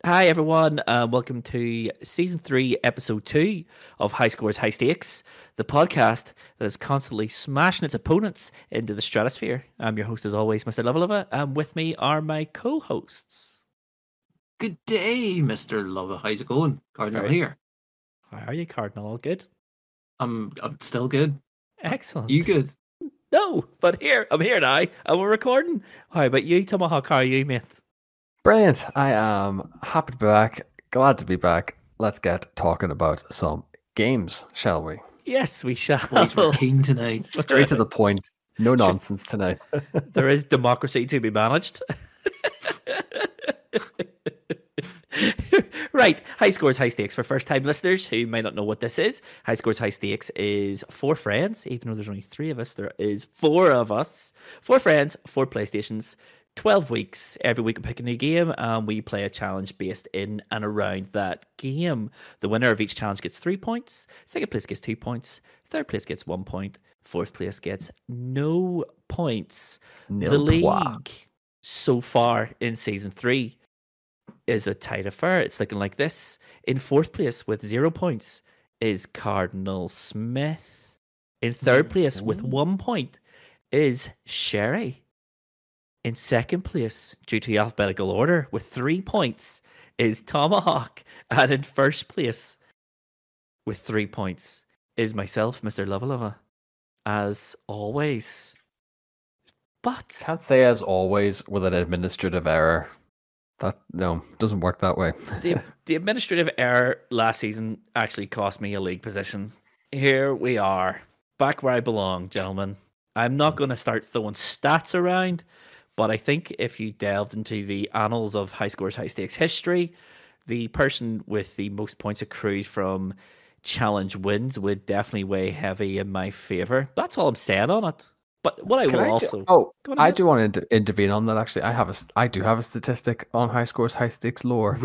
Hi, everyone. Welcome to Season 3, Episode 2 of High Scores, High Stakes, the podcast that is constantly smashing its opponents into the stratosphere. I'm your host, as always, MrLuvvaLuvva, and with me are my co-hosts. Good day, MrLuvva. How's it going? Cardinal here. How are you, Cardinal? All good? I'm still good. Excellent. You good? No, but I'm here now, and we're recording. How about you, Tomahawk? How are you, mate? Brilliant. I am happy to be back. Glad to be back. Let's get talking about some games, shall we? Yes, we shall. Boys, we're keen tonight. Straight to the point. No nonsense tonight. There is democracy to be managed. Right, High Scores, High Stakes. For first-time listeners who might not know what this is, High Scores, High Stakes is 4 friends. Even though there's only 3 of us, there is 4 of us. 4 friends, 4 PlayStations, 12 weeks. Every week we pick a new game and we play a challenge based in and around that game. The winner of each challenge gets 3 points. Second place gets 2 points. Third place gets 1 point. Fourth place gets no points. The league so far in Season 3 is a tight affair. It's looking like this. In fourth place with 0 points is Cardinal Smith. In third place with 1 point is Sherry. In second place, due to alphabetical order, with 3 points is Tomahawk. And in first place with 3 points is myself, MrLuvvaLuvva, as always. But can't say as always with an administrative error. No, it doesn't work that way. The administrative error last season actually cost me a league position. Here we are, back where I belong, gentlemen. I'm not going to start throwing stats around, but I think if you delved into the annals of High Scores, High Stakes history, the person with the most points accrued from challenge wins would definitely weigh heavy in my favor. That's all I'm saying on it. But what I I do want to intervene on that. Actually, I do have a statistic on High Scores, High Stakes lore.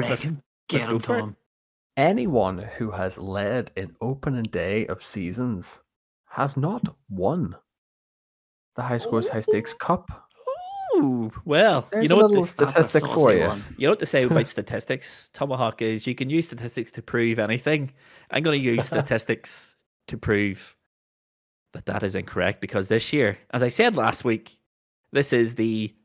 Get him, Tom. Anyone who has led in opening day of seasons has not won the High Scores, High Stakes Cup. Ooh, well, there's a little statistic for you. You know what to say about statistics, Tomahawk, is you can use statistics to prove anything. I'm going to use statistics to prove that is incorrect, because this year, as I said last week, this is the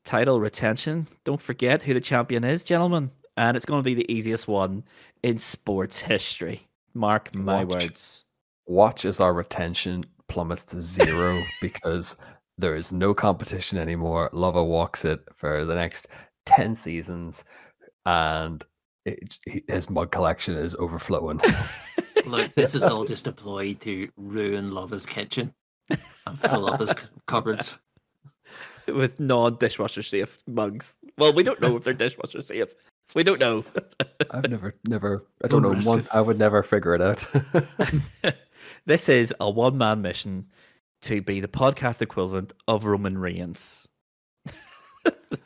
title retention. Don't forget who the champion is, gentlemen. And it's going to be the easiest one in sports history. Mark my words. Watch as our retention plummets to 0 because there is no competition anymore. Luvva walks it for the next 10 seasons and his mug collection is overflowing. Look, this is all just a ploy to ruin Luvva's kitchen and fill up his cupboards with non-dishwasher safe mugs. Well, we don't know if they're dishwasher safe. We don't know. I don't know one. I would never figure it out. This is a one-man mission to be the podcast equivalent of Roman Reigns.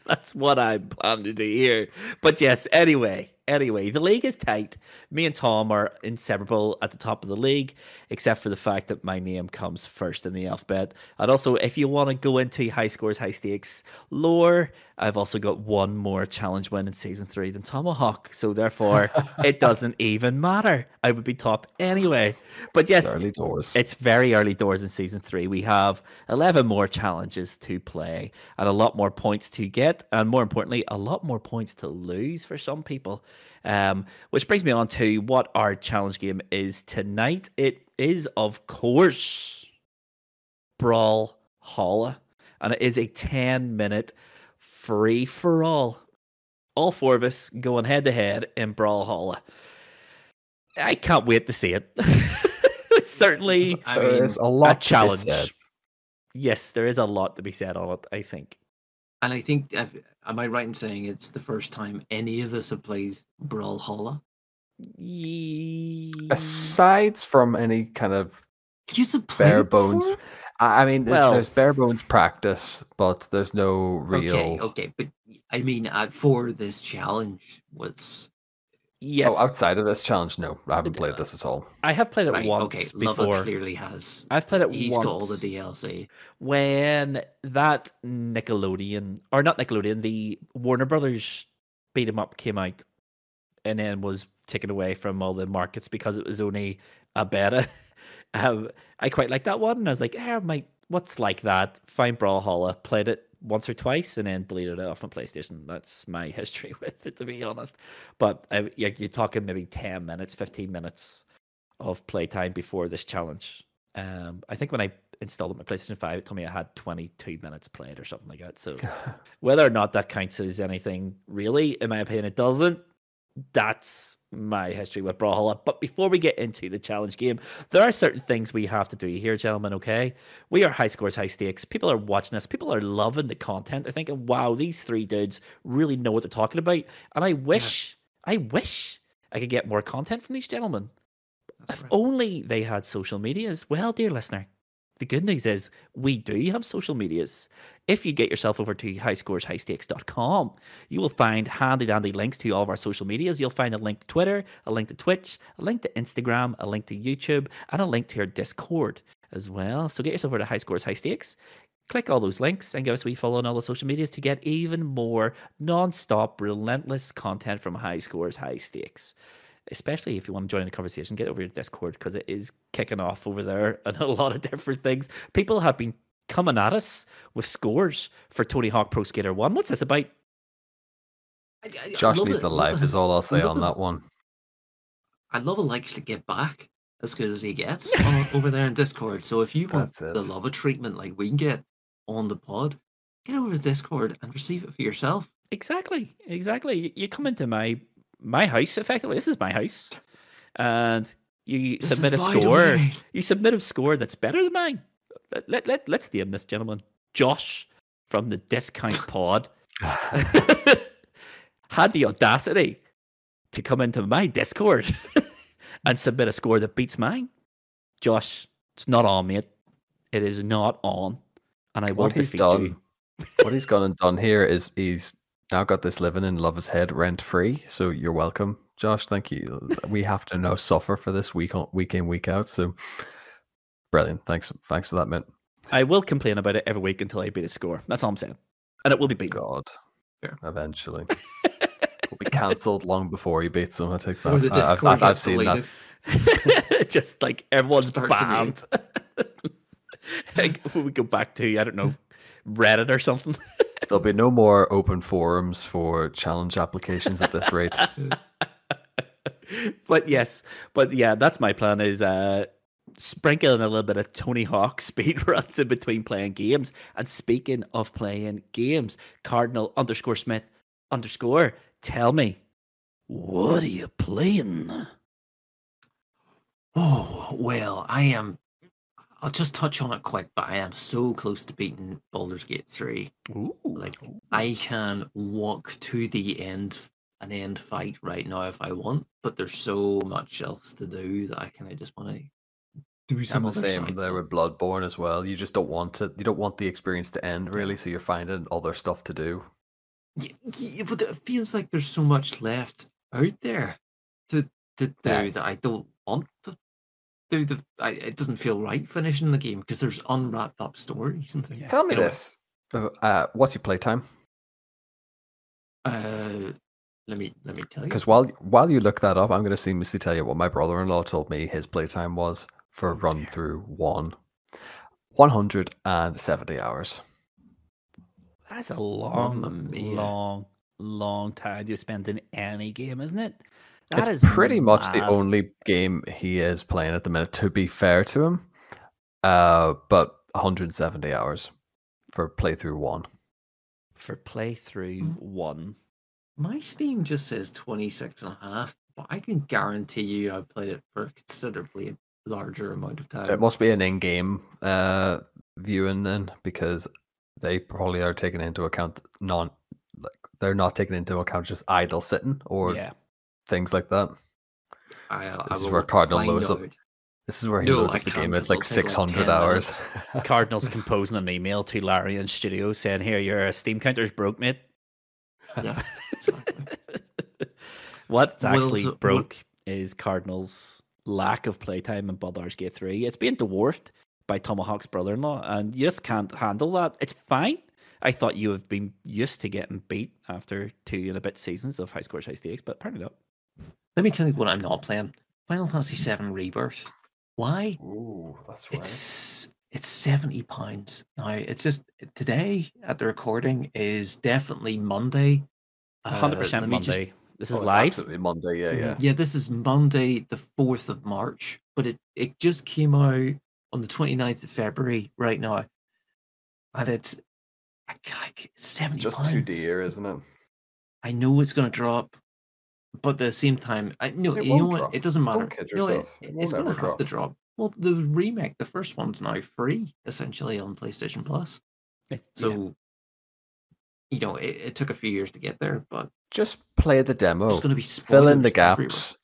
That's what I'm planning to do here. But yes, anyway, the league is tight. Me and Tom are inseparable at the top of the league, except for the fact that my name comes first in the alphabet. And also, if you want to go into High Scores, High Stakes lore, I've also got 1 more challenge win in Season 3 than Tomahawk. So therefore, it doesn't even matter. I would be top anyway. But yes, early doors. It's very early doors in Season 3. We have 11 more challenges to play and a lot more points to get. And more importantly, a lot more points to lose for some people. Which brings me on to what our challenge game is tonight. It is, of course, Brawlhalla. And it is a 10-minute free-for-all. All 4 of us going head-to-head in Brawlhalla. I can't wait to see it. Certainly there's a lot a challenge. To be said. Yes, there is a lot to be said on it, I think. And I think, am I right in saying it's the first time any of us have played Brawlhalla? Aside from any kind of bare bones, I mean, there's bare bones practice, but there's no real. Okay, but I mean, for this challenge was. Yes. Oh, outside of this challenge, no, I haven't played this at all. I have played it once before. Luvva clearly has. I've played it He's once. got all the DLC. When that Nickelodeon, or not Nickelodeon, the Warner Brothers Beat 'em Up came out and then was taken away from all the markets because it was only a beta. I quite like that one, and I was like, what's like that? Find Brawlhalla, played it once or twice, and then deleted it off my PlayStation. That's my history with it, to be honest. But you're talking maybe 10 minutes, 15 minutes of playtime before this challenge. I think when I installed it on my PlayStation 5, it told me I had 22 minutes played or something like that. So whether or not that counts as anything, really, in my opinion, it doesn't. That's my history with Brawlhalla. But before we get into the challenge game, there are certain things we have to do here, gentlemen, okay? We are high scores, high stakes. People are watching us. People are loving the content. They're thinking, wow, these three dudes really know what they're talking about. And I wish I could get more content from these gentlemen. If only they had social medias. Well, dear listener, the good news is we do have social medias. If you get yourself over to highscoreshighstakes.com, you will find handy-dandy links to all of our social medias. You'll find a link to Twitter, a link to Twitch, a link to Instagram, a link to YouTube, and a link to our Discord as well. So get yourself over to High Scores High Stakes. Click all those links and give us a wee follow on all the social medias to get even more non-stop, relentless content from High Scores High Stakes. Especially if you want to join the conversation, get over your Discord because it is kicking off over there and a lot of different things. People have been coming at us with scores for Tony Hawk Pro Skater 1. What's this about? Josh needs a life is all I'll say on that one. MrLuvva likes to get back as good as he gets over there in Discord. So if you want the Luvva treatment like we can get on the pod, get over to Discord and receive it for yourself. Exactly. You come into my house, effectively. This is my house. And you submit a score. You submit a score that's better than mine. Let's name this gentleman Josh from the Discount Pod. Had the audacity to come into my Discord and submit a score that beats mine. Josh, it's not on, mate. It is not on. And I won't defeat you. What he's gone and done here is he's now got this living in Luvva's head rent free. So you're welcome, Josh. Thank you. We have to now suffer for this week in, week out. So brilliant. Thanks for that, mate. I will complain about it every week until I beat a score. That's all I'm saying. And it will be beat. God. Yeah. Eventually. Will be cancelled long before he beats them. I take that. Or the Discord I've seen that. Just like everyone's banned. Like, we go back to, I don't know, Reddit or something. There'll be no more open forums for challenge applications at this rate. But yeah, that's my plan is sprinkle in a little bit of Tony Hawk speed runs in between playing games. And speaking of playing games, Cardinal _Smith _ tell me, what are you playing? Oh, well, I'll just touch on it quick, but I am so close to beating Baldur's Gate 3. Ooh. Like, I can walk to the end fight right now if I want, but there's so much else to do that I just want to do some I'm the same there with Bloodborne as well. You just don't want it. You don't want the experience to end, really, so you're finding other stuff to do. Yeah, but it feels like there's so much left out there to do that I don't want to do. It doesn't feel right finishing the game because there's unwrapped up stories and things. Tell me this. What's your playtime? Let me tell you. Because while you look that up, I'm going to seamlessly tell you what my brother-in-law told me his playtime was for a run through 170 hours. That's a long time to spend in any game, isn't it? It's pretty much the only game he is playing at the minute, to be fair to him. But 170 hours for playthrough 1. For playthrough 1. My Steam just says 26 and a half, but I can guarantee you I've played it for a considerably larger amount of time. It must be an in-game viewing then, because they probably are taking into account they're not taking into account just idle sitting or things like that. This is where Cardinal loads up. This is where he loads up the game. It's like 600 hours. Cardinal's composing an email to Larry in studio saying, "Here, your Steam counter's broke, mate." Yeah, exactly. What's actually broke is Cardinal's lack of playtime in Baldur's Gate 3. It's being dwarfed by Tomahawk's brother-in-law, and you just can't handle that. It's fine. I thought you have been used to getting beat after 2 and a bit seasons of High Scores, High Stakes, but apparently not. Let me tell you what I'm not playing. Final Fantasy VII Rebirth. Why? Ooh, that's right. It's £70 now. It's just today at the recording is definitely Monday. 100% Monday. This is it's live. absolutely Monday, yeah. Yeah, this is Monday, the 4th of March, but it just came out on the 29th of February right now. And it's £70. It's just too dear, isn't it? I know it's going to drop, but at the same time, you know what? Drop. It doesn't matter. Don't kid You know, yourself. it's going to have to drop. Well, the remake, the first one's now free, essentially, on PlayStation Plus. So, you know, it took a few years to get there, but... Just play the demo. There's going to be fill in the gaps.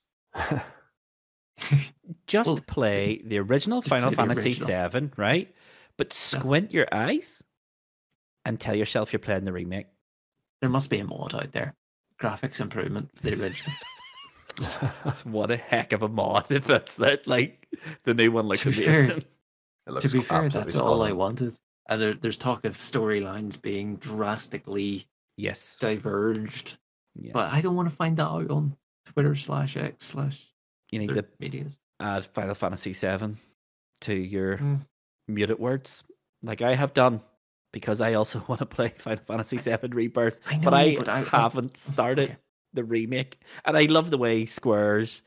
Just play the original Final Fantasy VII, right? But squint your eyes and tell yourself you're playing the remake. There must be a mod out there. Graphics improvement for the original. What a heck of a mod if that's that. Like, the new one looks amazing. To be fair, that's all I wanted. And there's talk of storylines being drastically diverged. Yes. But I don't want to find that out on Twitter/X/ You need to medias. add Final Fantasy VII to your muted words, like I have done, because I also want to play Final Fantasy VII Rebirth, but I haven't started the remake. And I love the way Square's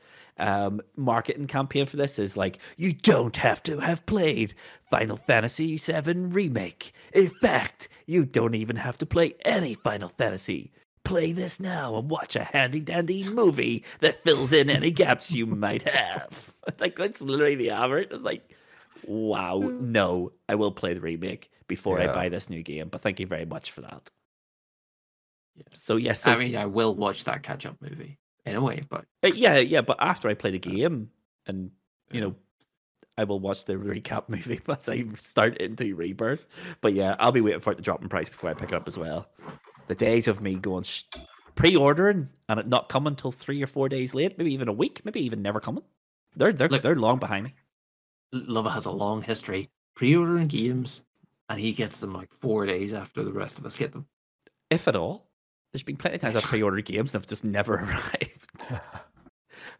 marketing campaign for this is like, you don't have to have played Final Fantasy VII Remake. In fact, you don't even have to play any Final Fantasy. Play this now and watch a handy-dandy movie that fills in any gaps you might have. Like, that's literally the advert. It's like, wow, no, I will play the remake before I buy this new game. But thank you very much for that. Yeah. So, yes. I mean, I will watch that catch-up movie in a way, but... Yeah, but after I play the game and, you know, I will watch the recap movie once I start into Rebirth. But yeah, I'll be waiting for it to drop in price before I pick it up as well. The days of me going pre-ordering and it not coming until 3 or 4 days late, maybe even a week, maybe even never coming. They're long behind me. Luvva has a long history pre-ordering games, and he gets them like 4 days after the rest of us get them. If at all. There's been plenty of times I've pre-ordered games and have just never arrived.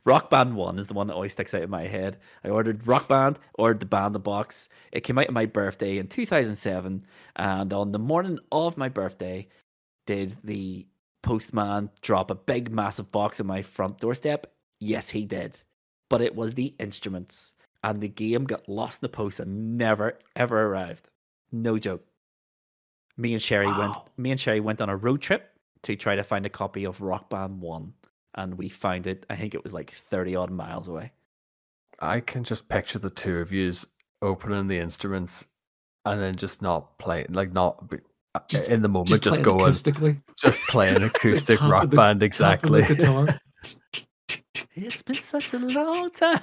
Rock Band 1 is the one that always sticks out in my head. I ordered Rock Band, ordered the band, the box. It came out on my birthday in 2007, and on the morning of my birthday, did the postman drop a big, massive box on my front doorstep? Yes, he did. But it was the instruments, and the game got lost in the post and never, ever arrived. No joke. Me and Sherry went on a road trip to try to find a copy of Rock Band 1, and we found it. I think it was like 30-odd miles away. I can just picture the two of yous opening the instruments and then just not playing, like not... in the moment, just going acoustically, just playing acoustic rock band, exactly. It's been such a long time.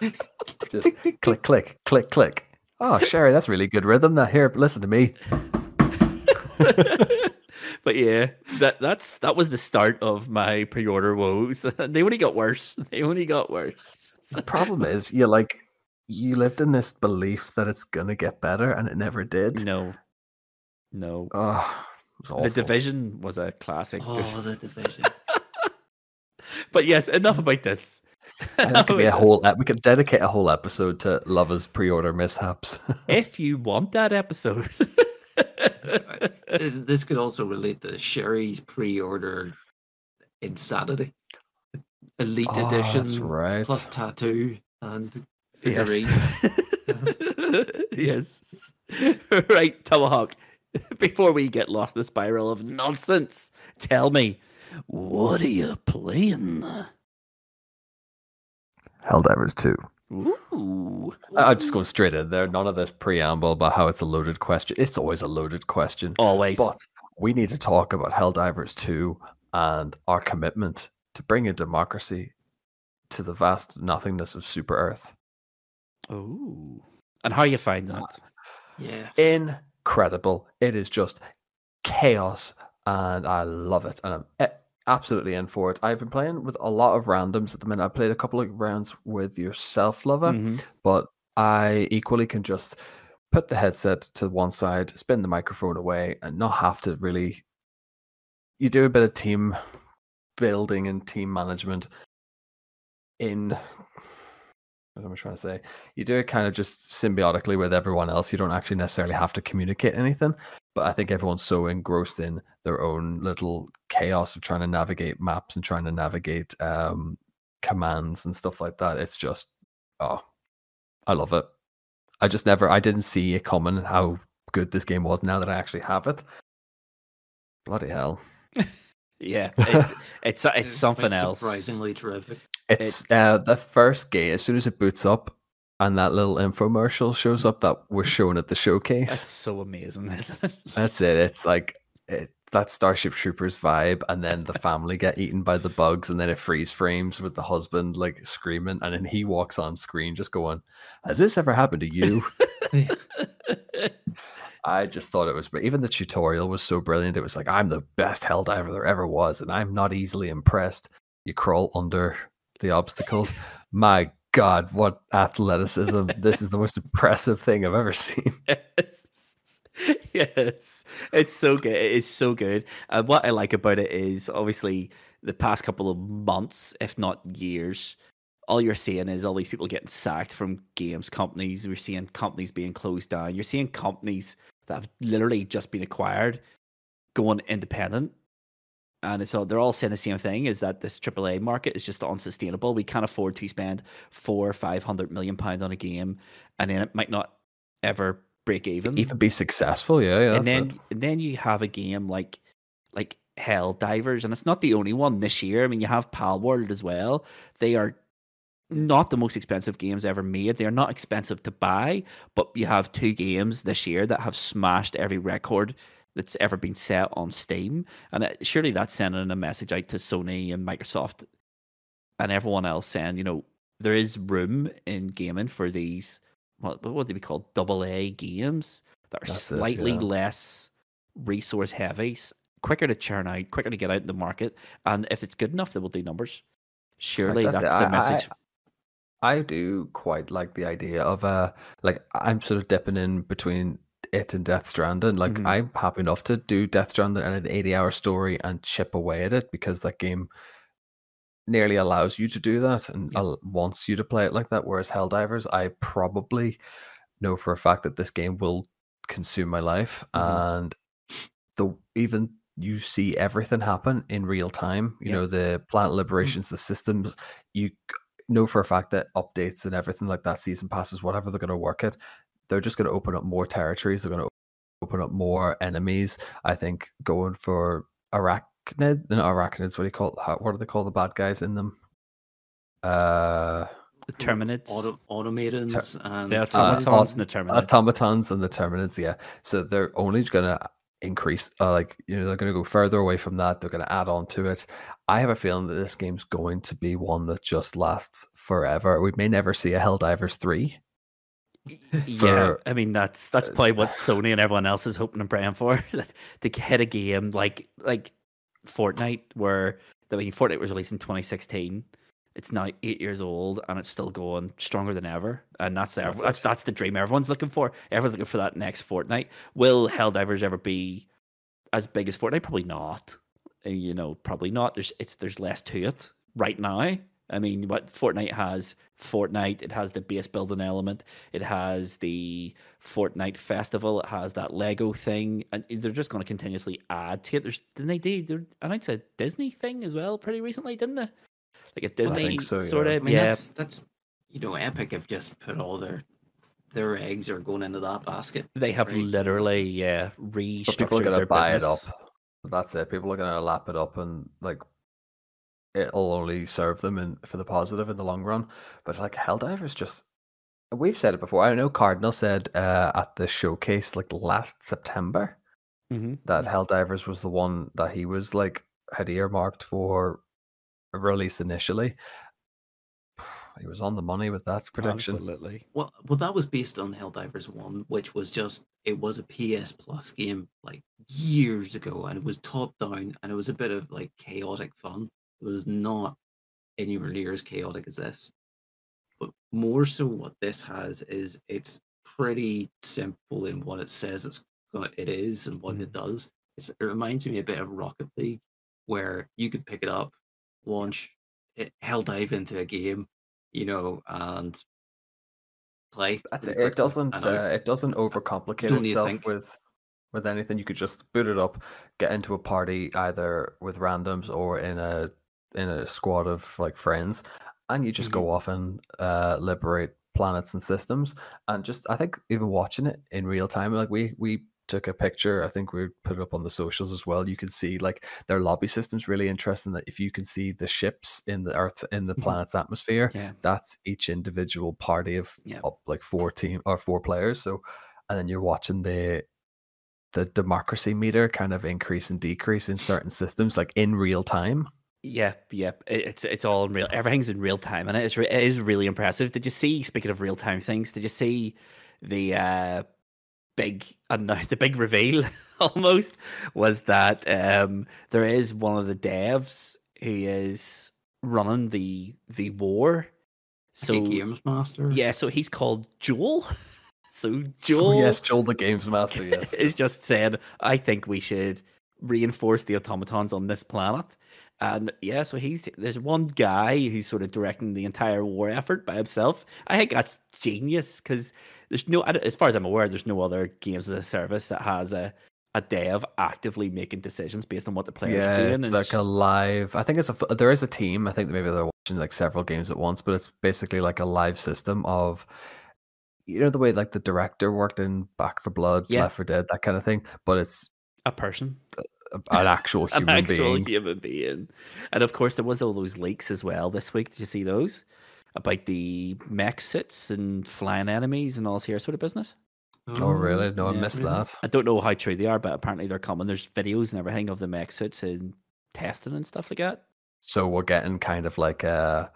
Just click, click, click, click. Oh, Sherry, that's really good rhythm. Now, here, listen to me. But yeah, that was the start of my pre-order woes. They only got worse. The problem is, you lived in this belief that it's gonna get better, and it never did. No. Oh, The Division was a classic. Oh, The Division. But yes, enough about this. That could be we could dedicate a whole episode to Luvva's pre-order mishaps. If you want that episode. This could also relate to Sherry's pre-order insanity. Elite Edition, that's right. plus tattoo and figurine. Yes. Right, Tomahawk. Before we get lost in the spiral of nonsense, tell me, what are you playing? Helldivers 2. Ooh. I'm just going straight in there. None of this preamble about how it's a loaded question. It's always a loaded question. Always. But we need to talk about Helldivers 2 and our commitment to bringing democracy to the vast nothingness of Super Earth. Oh. And how you find that? Yes. Incredible. It is just chaos, and I love it. And I'm absolutely in for it. I've been playing with a lot of randoms at the minute. I played a couple of rounds with yourself, Luvva, but I equally can just put the headset to one side, spin the microphone away, and not have to really. You do a bit of team building and team management in. What am I trying to say? You do it kind of just symbiotically with everyone else. You don't actually necessarily have to communicate anything. But I think everyone's so engrossed in their own little chaos of trying to navigate maps and trying to navigate commands and stuff like that. It's just, oh, I love it. I didn't see it coming how good this game was now that I actually have it. Bloody hell. Yeah, it's something else. Surprisingly terrific. It's the first game, as soon as it boots up and that little infomercial shows up that was shown at the showcase. That's so amazing, isn't it? That's it. It's like that Starship Troopers vibe, and then the family get eaten by the bugs, and then it freeze frames with the husband like screaming, and then he walks on screen just going, "Has this ever happened to you?" I just thought it was, but even the tutorial was so brilliant. It was like, "I'm the best helldiver there ever was, and I'm not easily impressed." You crawl under the obstacles. My God, what athleticism! This is the most impressive thing I've ever seen. Yes, it's so good. It is so good. And what I like about it is obviously the past couple of months, if not years, all you're seeing is all these people getting sacked from games companies. We're seeing companies being closed down. You're seeing companies that have literally just been acquired going independent. And it's all, they're all saying the same thing, is that this AAA market is just unsustainable. We can't afford to spend £400 or £500 million on a game, and then it might not ever break even. Even be successful, yeah. And then you have a game like Helldivers, and it's not the only one this year. I mean, you have Palworld as well. They are not the most expensive games ever made. They are not expensive to buy, but you have 2 games this year that have smashed every record that's ever been set on Steam. And surely that's sending a message out to Sony and Microsoft and everyone else saying, you know, there is room in gaming for these, what do we call, AA games that are slightly less resource heavy, quicker to churn out, quicker to get out in the market. And if it's good enough, they will do numbers. Surely that's the message. I do quite like the idea of like, I'm sort of dipping in between it and Death Stranding. Like, I'm happy enough to do Death Stranding and an 80-hour story and chip away at it, because that game nearly allows you to do that and wants you to play it like that. Whereas Helldivers, I probably know for a fact that this game will consume my life, and even you see everything happen in real time. You know, the planet liberations, the systems. You know for a fact that updates and everything like that, season passes, whatever they're going to work it, they're just going to open up more territories. They're going to open up more enemies. I think going for arachnids. What do you call? What do they call the bad guys in them? The Terminids, automatons, and the automatons and the Terminids. Automatons and the Terminids. Yeah. So they're only going to increase. Like, you know, they're going to go further away from that. They're going to add on to it. I have a feeling that this game's going to be one that just lasts forever. We may never see a Helldivers 3. Yeah, I mean that's probably what Sony and everyone else is hoping and praying for, to hit a game like Fortnite, where Fortnite was released in 2016. It's now 8 years old and it's still going stronger than ever. And that's the dream everyone's looking for. Everyone's looking for that next Fortnite. Will Helldivers ever be as big as Fortnite? Probably not. You know, probably not. There's less to it right now. I mean, what Fortnite has, it has the base building element, it has the Fortnite festival, it has that Lego thing, and they're just going to continuously add to it. They announced a Disney thing as well pretty recently, didn't they? Like a Disney sort of, I mean, that's you know, Epic have just put all their eggs are going into that basket. They have literally restructured but people are going to buy it up. business. That's it. People are going to lap it up, and like, it'll only serve them for the positive in the long run. But like, Helldivers, just, we've said it before. I know Cardinal said at the showcase like last September that Helldivers was the one that he was like had earmarked for a release initially. He was on the money with that prediction. Absolutely. Well, that was based on Helldivers 1, which was it was a PS Plus game like years ago, and it was top down, and it was a bit of like chaotic fun. It was not anywhere near as chaotic as this. But more so what this has is it's pretty simple in what it says it is and what it does. It reminds me a bit of Rocket League, where you could pick it up, launch it, hell dive into a game, and play. That's Pretty it. It quickly. doesn't overcomplicate Don't need to itself think. with anything. You could just boot it up, get into a party either with randoms or in a squad of like friends, and you just go off and liberate planets and systems. And just I think even watching it in real time, like we took a picture. I think we put it up on the socials as well. You can see like their lobby system's really interesting. That if you can see the ships in the Earth in the planet's atmosphere, that's each individual party of up like 4 players. So, and then you're watching the democracy meter kind of increase and decrease in certain systems, like in real time. Yep. It's all in real. Everything's in real time, and it is really impressive. Did you see? Speaking of real time things, did you see the the big reveal almost was that there is one of the devs who is running the war. So like a games master. Yeah, so he's called Joel. So Joel, yes, Joel the games master, yes, is just saying, I think we should reinforce the automatons on this planet. And yeah, so there's one guy who's sort of directing the entire war effort by himself. I think that's genius, because there's no, as far as I'm aware, there's no other games as a service that has a dev actively making decisions based on what the players are doing. It's like a live. I think there is a team. I think maybe they're watching like several games at once, but it's basically like a live system of, the way like the director worked in Back 4 Blood, Left 4 Dead, that kind of thing. But it's a person. An actual human being. And of course, there was all those leaks as well this week. Did you see those? About the mech suits and flying enemies and all this here sort of business? Oh, really? No, I missed that. I don't know how true they are, but apparently they're coming. There's videos and everything of the mech suits and testing and stuff like that. So we're getting kind of like a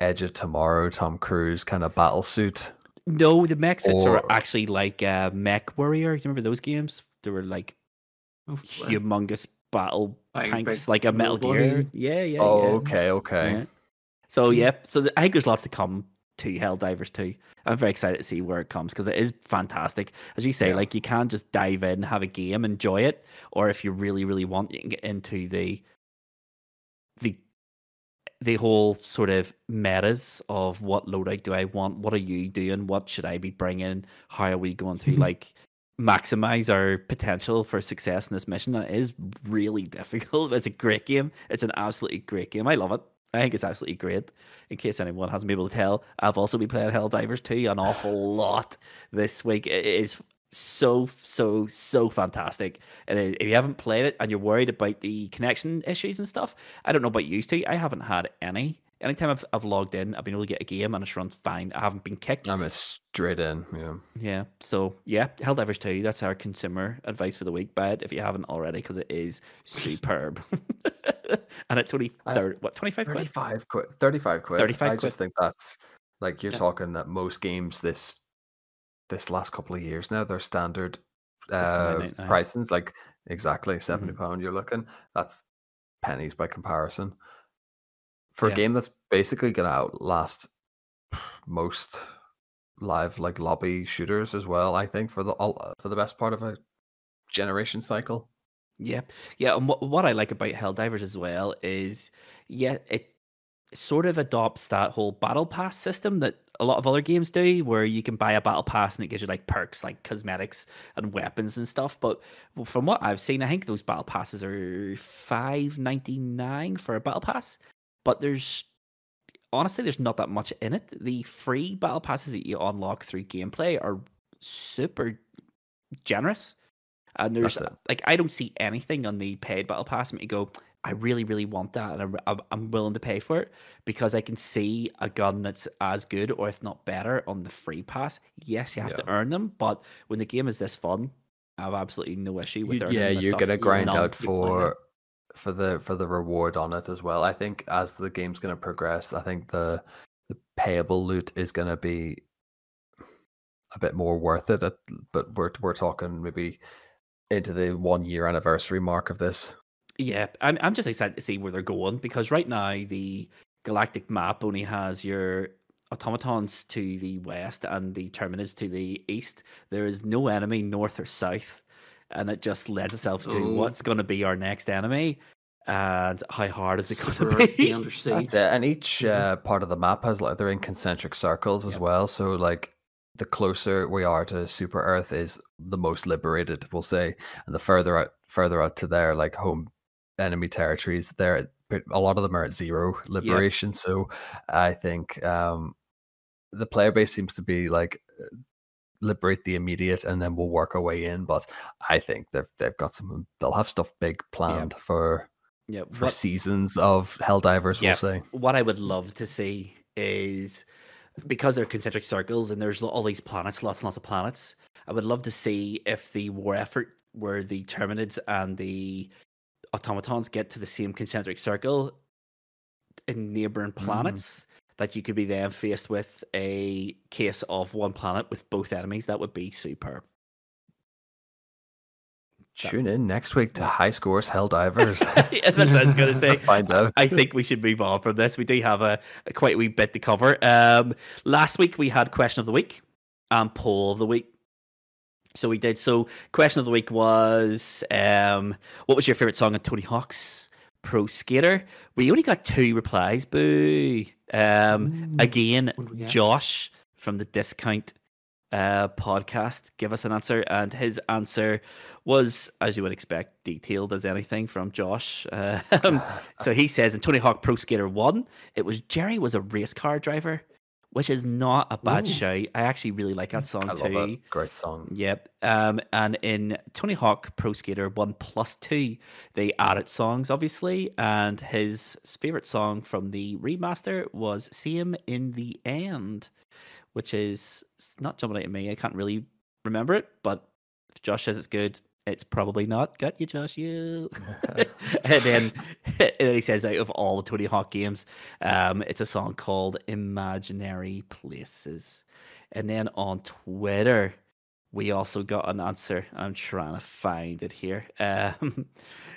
Edge of Tomorrow, Tom Cruise kind of battle suit. No, the mech suits are actually like Mech Warrior. You remember those games? They were like humongous battle tanks, like a Metal Gear. Yeah. Okay. Yeah. So so I think there's lots to come to Helldivers 2. I'm very excited to see where it comes, because it is fantastic. As you say, like you can't just dive in, have a game, enjoy it, or if you really, really want, you can get into the whole sort of metas of what loadout do I want, what are you doing, what should I be bringing, how are we going to like maximize our potential for success in this mission. And it is really difficult. It's a great game. It's an absolutely great game. I love it. I think it's absolutely great. In case anyone hasn't been able to tell, I've also been playing Helldivers 2 an awful lot this week. It is so fantastic. And if you haven't played it and you're worried about the connection issues and stuff, I don't know about you two. I haven't had any. Anytime I've logged in, I've been able to get a game and it's run fine. I haven't been kicked. I'm straight in, Yeah. So Helldivers 2. That's our consumer advice for the week. Buy it if you haven't already, because it is superb. And it's only 25 quid? 35 quid. 35 quid. 35 I quid. just think that's like you're talking that most games this last couple of years now, their standard pricing's like exactly £70. You're looking, that's pennies by comparison. For a game that's basically going to outlast most live like lobby shooters as well, I think for the best part of a generation cycle. Yeah. And what I like about Helldivers as well is, it sort of adopts that whole battle pass system that a lot of other games do, where you can buy a battle pass and it gives you like perks like cosmetics and weapons and stuff. But from what I've seen, I think those battle passes are $5.99 for a battle pass. But honestly, there's not that much in it. The free battle passes that you unlock through gameplay are super generous. And there's like, I don't see anything on the paid battle pass that make you go, I really, really want that, and I'm willing to pay for it, because I can see a gun that's as good, or if not better, on the free pass. Yes, you have to earn them, but when the game is this fun, I have absolutely no issue with earning them. You're gonna grind out for the reward on it as well. I think as the game's gonna progress, I think the payable loot is gonna be a bit more worth it. But we're talking maybe into the 1 year anniversary mark of this. Yeah, I'm just excited to see where they're going, because right now the galactic map only has your automatons to the west and the terminids to the east. There is no enemy north or south, and it just lends itself to what's going to be our next enemy and how hard is it going to be. Under siege. That's it. And each part of the map has like they're in concentric circles as well. So like the closer we are to Super Earth is the most liberated, we'll say, and the further out to their like home enemy territories, there a lot of them are at 0 liberation. So I think the player base seems to be like liberate the immediate and then we'll work our way in. But I think they've got some. They'll have stuff big planned for seasons of Helldivers. We'll say. What I would love to see is, because they're concentric circles and there's all these planets, lots and lots of planets. I would love to see if the war effort where the Terminids and the automatons get to the same concentric circle in neighboring planets, that you could be then faced with a case of one planet with both enemies. That would be superb. Tune in next week to High Scores Helldivers. Yeah, that's what I was going to say. Find out. I think we should move on from this. We do have a quite a wee bit to cover. Last week we had Question of the Week and Poll of the Week. So we did. So Question of the Week was, what was your favourite song on Tony Hawk's Pro Skater? We only got 2 replies. Boo. Again, Josh from the Discount podcast give us an answer, and his answer was, as you would expect, detailed as anything from Josh. So he says in Tony Hawk Pro Skater 1, it was Jerry was a race car driver, which is not a bad shout. I actually really like that song too. Love it. Great song. Yep. And in Tony Hawk Pro Skater 1+2, they added songs, obviously, and his favorite song from the remaster was "See Him in the End," which is not jumping out at me. I can't really remember it, but if Josh says it's good, it's probably not. Got you, Josh, you. and then he says, out of all the Tony Hawk games, it's a song called Imaginary Places. And then on Twitter, we also got an answer. I'm trying to find it here.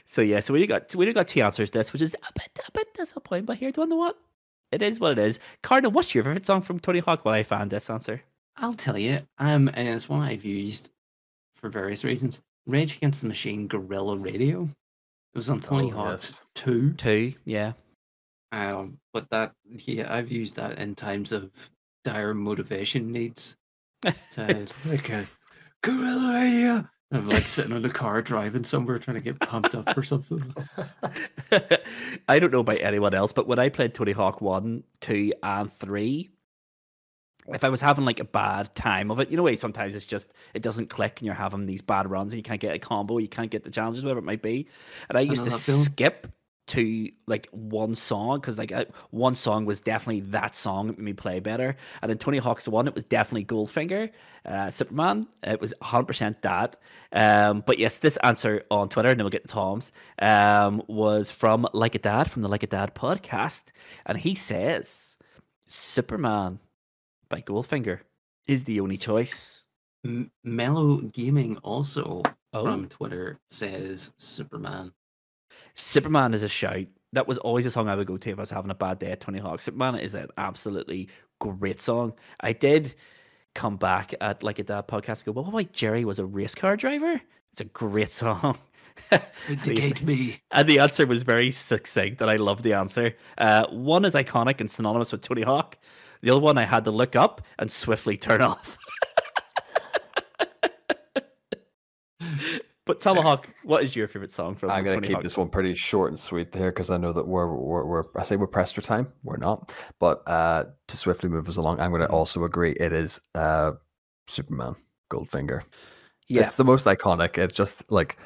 So we got 2 answers to this, which is a bit disappointing, but here, do you know what? It is what it is. Cardinal, what's your favorite song from Tony Hawk? When I found this answer, I'll tell you. And it's one I've used for various reasons. Rage Against the Machine Guerrilla Radio. It was on Tony Hawk's 2. 2, yeah. But I've used that in times of dire motivation needs. To, like a guerrilla radio. I'm like sitting in a car driving somewhere trying to get pumped up or something. I don't know about anyone else, but when I played Tony Hawk 1, 2, and 3, if I was having like a bad time of it, you know, sometimes it's just, it doesn't click and you're having these bad runs and you can't get a combo, you can't get the challenges, whatever it might be. And I used to skip to like one song, because like one song was definitely that song that made me play better. And in Tony Hawk's 1, it was definitely Goldfinger, Superman. It was 100% that. But yes, this answer on Twitter, and then we'll get to Tom's, was from Like a Dad, from the Like a Dad podcast. And he says, Superman by Goldfinger is the only choice. Mellow Gaming also from Twitter says Superman. Superman is a shout. That was always a song I would go to if I was having a bad day at Tony Hawk. Superman is an absolutely great song. I did come back at Like a Dad podcast and go, well, what about Jerry was a race car driver? It's a great song. Vindicate me. And the answer was very succinct, and I love the answer. One is iconic and synonymous with Tony Hawk. The other one I had to look up and swiftly turn off. But Tomahawk, what is your favorite song from? I'm going to keep this one pretty short and sweet here, because I know that we're I say we're pressed for time. We're not, but to swiftly move us along, I'm going to also agree. It is Superman, Goldfinger. Yeah, it's the most iconic. It's just like,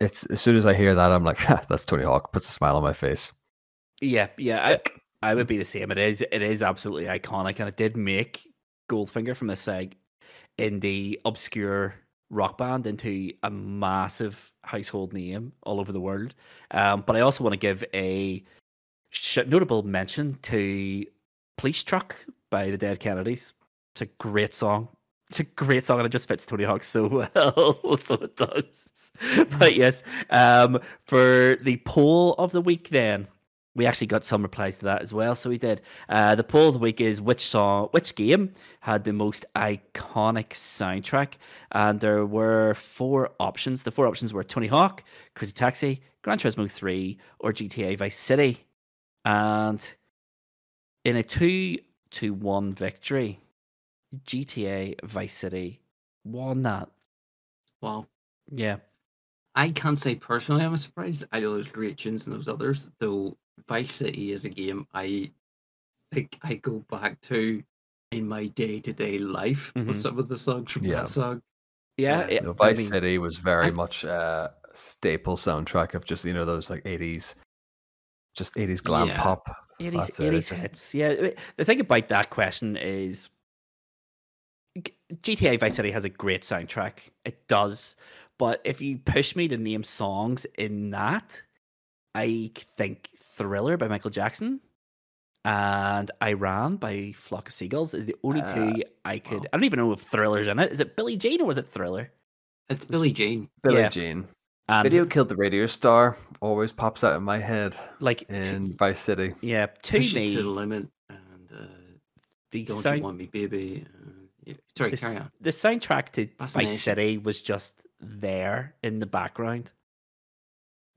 it's as soon as I hear that, I'm like, that's Tony Hawk. Puts a smile on my face. Yeah. I would be the same. It is absolutely iconic, and it did make Goldfinger from this indie obscure rock band into a massive household name all over the world. But I also want to give a notable mention to Police Truck by the Dead Kennedys. It's a great song. It's a great song, and it just fits Tony Hawk so well. So it does. But yes, for the poll of the week then, We actually got some replies to that as well, so we did. The poll of the week is which game had the most iconic soundtrack, and there were 4 options. The 4 options were Tony Hawk, Crazy Taxi, Gran Turismo 3, or GTA Vice City. And in a 2-1 victory, GTA Vice City won that. Wow. Yeah. I can't say personally I'm surprised. I know there's great tunes in those others, though Vice City is a game I think I go back to in my day-to-day life with some of the songs from that song. Yeah. Vice City was very much a staple soundtrack of just, those like 80s, just 80s glam pop. 80s hits. Yeah. The thing about that question is GTA Vice City has a great soundtrack. It does. But if you push me to name songs in that, I think Thriller by Michael Jackson and I Ran by Flock of Seagulls is the only 2 I could... Wow. I don't even know if Thriller's in it. Is it Billie Jean or was it Thriller? It's Billie Jean. Billie Jean. And Video Killed the Radio Star always pops out in my head, like in Vice City. Yeah, Push It to the Limit and Don't You Want Me Baby. Sorry, carry on. The soundtrack to Vice City was just there in the background.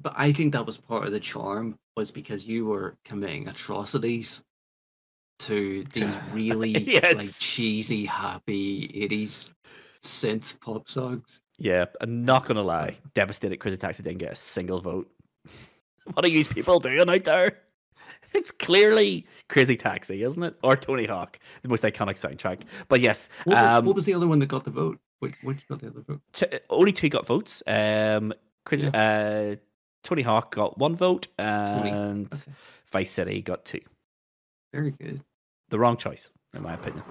But I think that was part of the charm, was because you were committing atrocities to these really like cheesy, happy 80s synth pop songs. Yeah, I'm not gonna lie. Devastated Crazy Taxi didn't get a single vote. What are these people doing out there? It's clearly Crazy Taxi, isn't it? Or Tony Hawk, the most iconic soundtrack. But yes. What was the other one that got the vote? Which got the other vote? Only 2 got votes. Tony Hawk got 1 vote, and Vice City got 2. Very good. The wrong choice, in my opinion.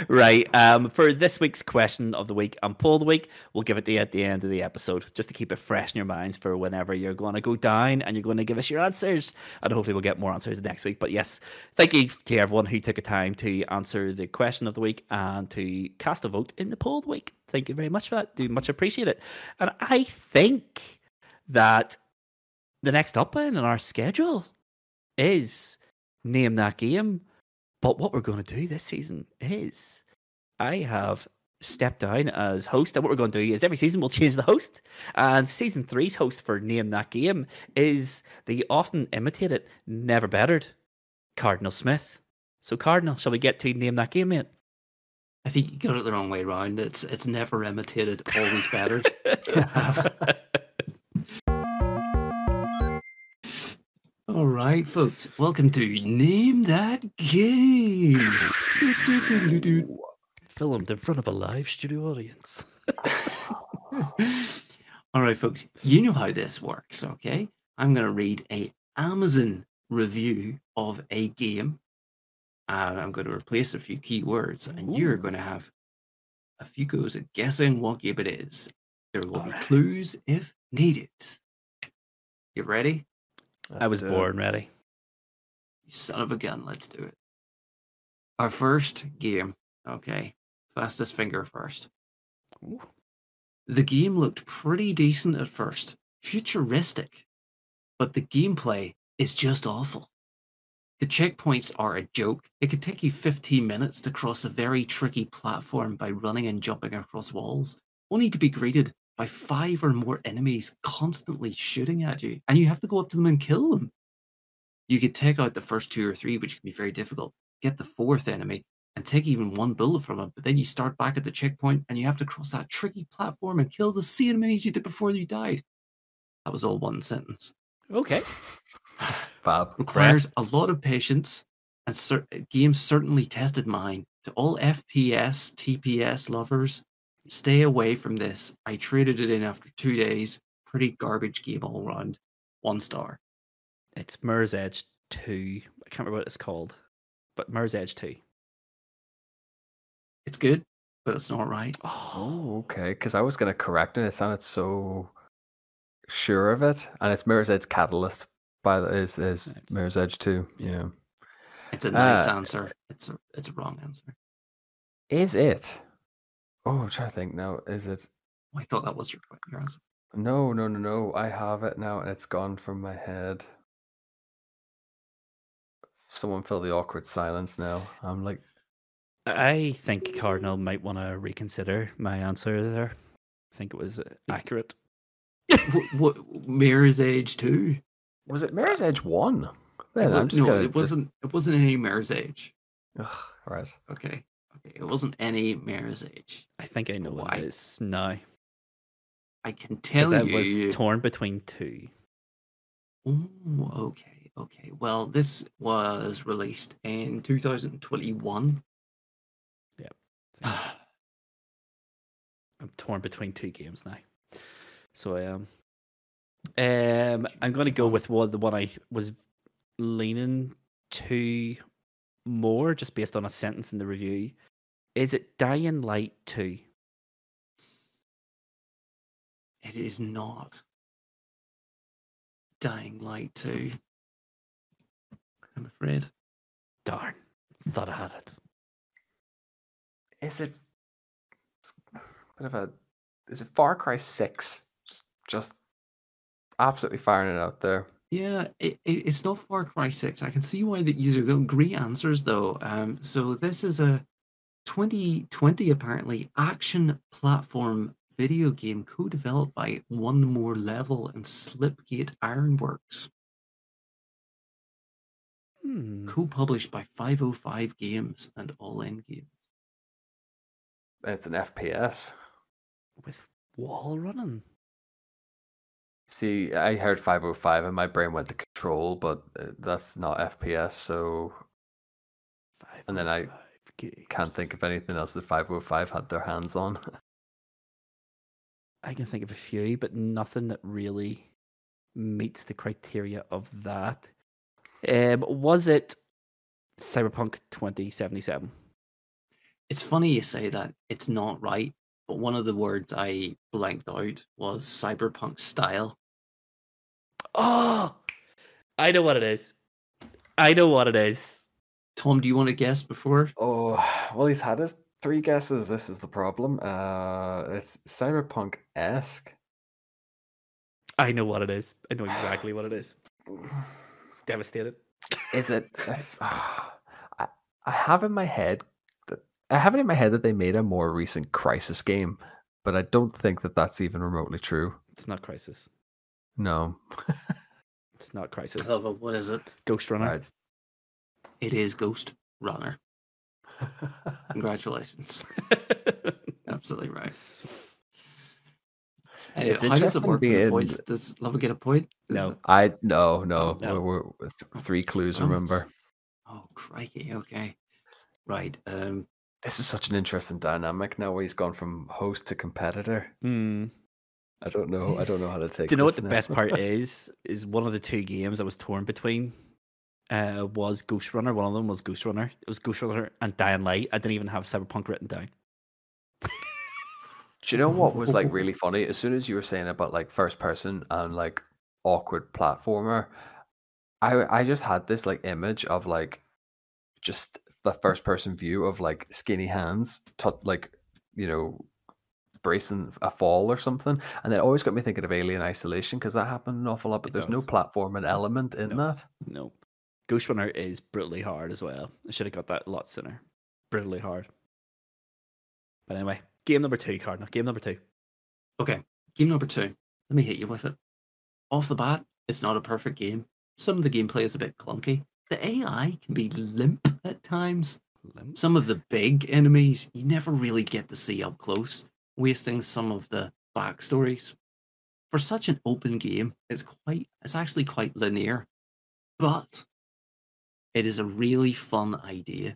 Right. For this week's question of the week and poll of the week, we'll give it to you at the end of the episode, just to keep it fresh in your minds for whenever you're going to go down and you're going to give us your answers. And hopefully we'll get more answers next week. But yes, thank you to everyone who took the time to answer the question of the week and to cast a vote in the poll of the week. Thank you very much for that. Do much appreciate it. And I think that the next up in our schedule is Name That Game. But what we're going to do this season is I have stepped down as host, and what we're going to do is every season we'll change the host, and season 3's host for Name That Game is the often imitated, never bettered Cardinal Smith. So Cardinal, shall we get to Name That Game, mate? I think you got it the wrong way around. It's never imitated, always bettered. All right, folks, welcome to Name That Game. Filmed in front of a live studio audience. All right, folks, you know how this works, okay? I'm going to read a Amazon review of a game, and I'm going to replace a few keywords, and you're going to have a few goes at guessing what game it is. There will be clues if needed. You ready? I was born ready. You son of a gun, let's do it. Our first game, okay, fastest finger first. Ooh. The game looked pretty decent at first, futuristic, but the gameplay is just awful. The checkpoints are a joke. It could take you 15 minutes to cross a very tricky platform by running and jumping across walls, only to be greeted by 5 or more enemies constantly shooting at you, and you have to go up to them and kill them. You could take out the first 2 or 3, which can be very difficult, get the 4th enemy, and take even 1 bullet from it, but then you start back at the checkpoint, and you have to cross that tricky platform and kill the same enemies you did before you died. That was all one sentence. Okay. Fab. Requires a lot of patience, and games certainly tested mine. To all FPS, TPS lovers, stay away from this. I traded it in after 2 days. Pretty garbage game all around. 1 star. It's Mirror's Edge 2. I can't remember what it's called, but Mirror's Edge 2. It's good, but it's not right. Oh, okay. Because I was going to correct it. It sounded so sure of it. And it's Mirror's Edge Catalyst is Mirror's Edge 2. Yeah. It's a nice answer. It's a wrong answer. Is it? Oh, I'm trying to think now. Is it? I thought that was your answer. No. I have it now, and it's gone from my head. Someone fill the awkward silence now. I'm like, I think Cardinal might want to reconsider my answer there. I think it was accurate. What Mirror's Edge 2? was it Mirror's Edge 1? It I'm was, just no, gonna it wasn't. It wasn't any Mirror's Edge. Ugh, right. Okay, it wasn't any Mirror's Edge. I think I know what Why? it is now. I can Because tell I you. was torn between two. Oh, okay. Well, this was released in 2021. Yeah. I'm torn between two games now. So I am. I'm going to go with the one I was leaning to more, just based on a sentence in the review. Is it Dying Light 2? It is not Dying Light 2. I'm afraid. Darn. Thought I had it. Is it is it Far Cry 6? Just absolutely firing it out there. Yeah, it's not Far Cry 6. I can see why that user got great answers though. So this is a 2020 apparently action platform video game co-developed by One More Level and Slipgate Ironworks. Co-published by 505 Games and All In Games. It's an FPS. With wall running. See, I heard 505 and my brain went to Control, but that's not FPS, so... And then I can't think of anything else that 505 had their hands on. I can think of a few, but nothing that really meets the criteria of that. Was it Cyberpunk 2077? It's funny you say that. It's not right, but one of the words I blanked out was cyberpunk style. Oh, I know what it is. Tom, do you want to guess before? Oh, well, he's had his 3 guesses. This is the problem. It's cyberpunk-esque. I know what it is. I know exactly what it is. Devastated. Is it? I have in my head I have it in my head that they made a more recent Crisis game, but I don't think that that's even remotely true. It's not Crisis. No. It's not Crisis. What is it? Ghost Runner. Right. It is Ghost Runner. Congratulations. Absolutely right. How does it work with the points? Does Luvva get a point? No. No. We're 3 clues, remember. Oh, crikey. Okay. Right. This is such an interesting dynamic now where he's gone from host to competitor. I don't know how to take. Do you know what the best part is? Is one of the 2 games I was torn between was Ghost Runner. One of them was Ghost Runner. It was Ghost Runner and Dying Light. I didn't even have Cyberpunk written down. Do you know what was like really funny? As soon as you were saying about like first person and like awkward platformer, I just had this like image of like just the first person view of like skinny hands, like, you know, bracing a fall or something, and it always got me thinking of Alien Isolation because that happened an awful lot. But there's no platforming element in that. No, Ghost Runner is brutally hard as well. I should have got that a lot sooner. Brutally hard. But anyway, game number 2, Cardinal. Game number 2. Okay, game number 2. Let me hit you with it. Off the bat, it's not a perfect game. Some of the gameplay is a bit clunky. The AI can be limp at times. Some of the big enemies you never really get to see up close, wasting some of the backstories. For such an open game, it's actually quite linear, but it is a really fun idea.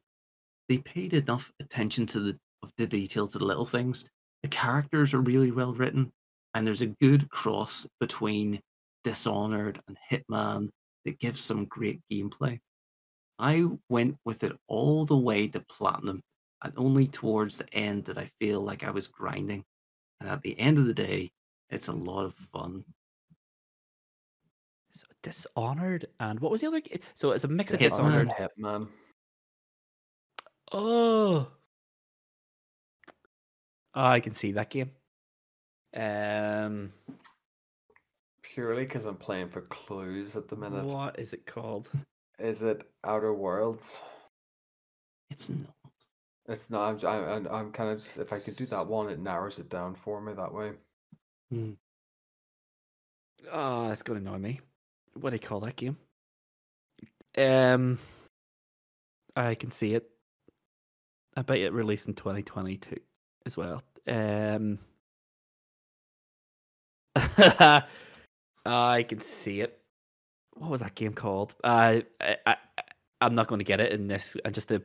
They paid enough attention to the detail to the little things. The characters are really well written, and there's a good cross between Dishonored and Hitman that gives some great gameplay. I went with it all the way to platinum, and only towards the end did I feel like I was grinding. And at the end of the day, it's a lot of fun. So Dishonored and what was the other game? So it's a mix of Hitman. Dishonored. Hitman. Oh, I can see that game. purely because I'm playing for clues at the minute. What is it called? Is it Outer Worlds? It's not. It's not. I'm kind of just, if I could do that one, it narrows it down for me that way. Oh, that's going to annoy me. What do you call that game? I can see it. I bet it released in 2022 as well. I can see it. What was that game called? I'm not going to get it in this. And just to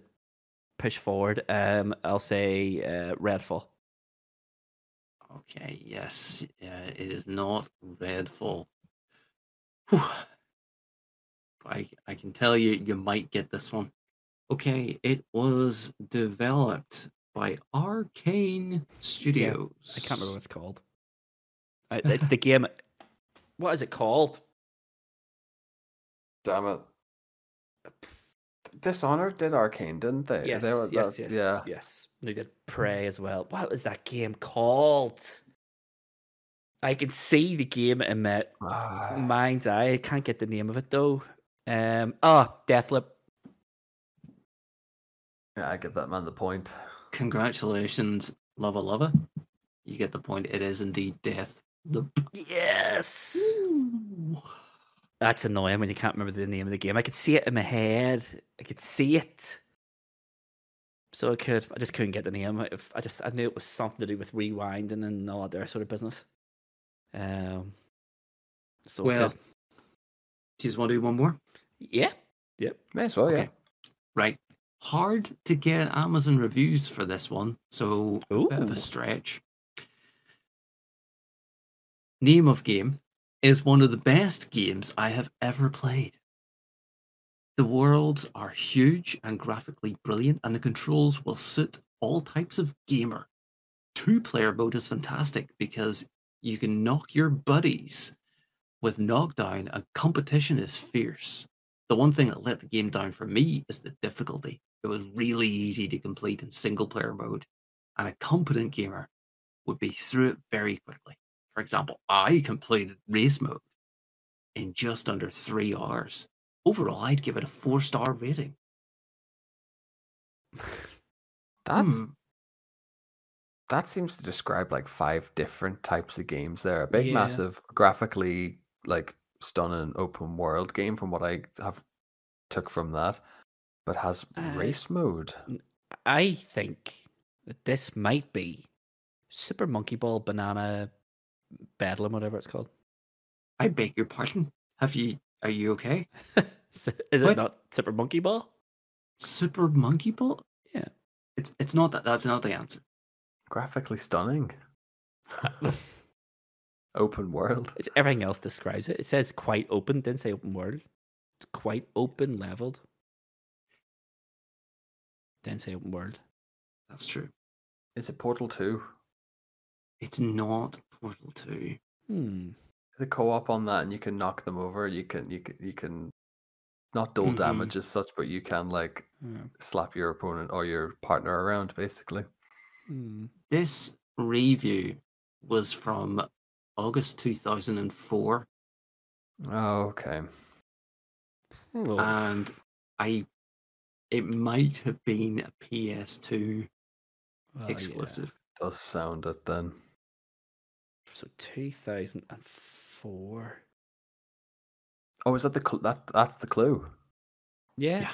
push forward, I'll say Redfall. Okay, yes. It is not Redfall. Whew. I can tell you, you might get this one. Okay, it was developed by Arcane Studios. I can't remember what it's called. It's the game. What is it called? Damn it. Dishonored did Arcane, didn't they? Yes, They were, yes, that- yes, yeah. yes. They did Prey as well. What was that game called? I can see the game in my mind's eye. I can't get the name of it though. Deathloop. Yeah, I give that man the point. Congratulations, Luvva. You get the point. It is indeed Deathloop. Yes. Ooh. That's annoying when you can't remember the name of the game. I could see it in my head. I could see it. So I just couldn't get the name. I knew it was something to do with rewinding and all that sort of business. So Well, do you just want to do one more? yeah. Yep. May as well, yeah. Okay. Right. Hard to get Amazon reviews for this one, so a bit of Ooh. a stretch. Name of game is one of the best games I have ever played. The worlds are huge and graphically brilliant, and the controls will suit all types of gamer. 2-player mode is fantastic because you can knock your buddies with knockdown, and competition is fierce. The one thing that let the game down for me is the difficulty. It was really easy to complete in single-player mode, and a competent gamer would be through it very quickly. For example, I completed race mode in just under 3 hours. Overall, I'd give it a 4-star rating. That seems to describe like 5 different types of games there. A big, Yeah. massive, graphically like stunning open world game from what I have took from that, but has race mode. I think that this might be Super Monkey Ball Banana Bedlam, whatever it's called. I beg your pardon. Are you okay? Is it What? not Super Monkey Ball? Super Monkey Ball? Yeah. It's not that. That's not the answer. Graphically stunning. Open world. Everything else describes it. It says quite open, didn't say open world. It's quite open leveled. Didn't say open world. That's true. Is it Portal 2? It's not Portal 2. The co-op on that, and you can knock them over. You can not dual damage as such, but you can like slap your opponent or your partner around, basically. This review was from August 2004. Oh, okay. And it might have been a PS2 exclusive. Yeah. Does sound it then. So 2004. Oh, is that that's the clue? Yeah.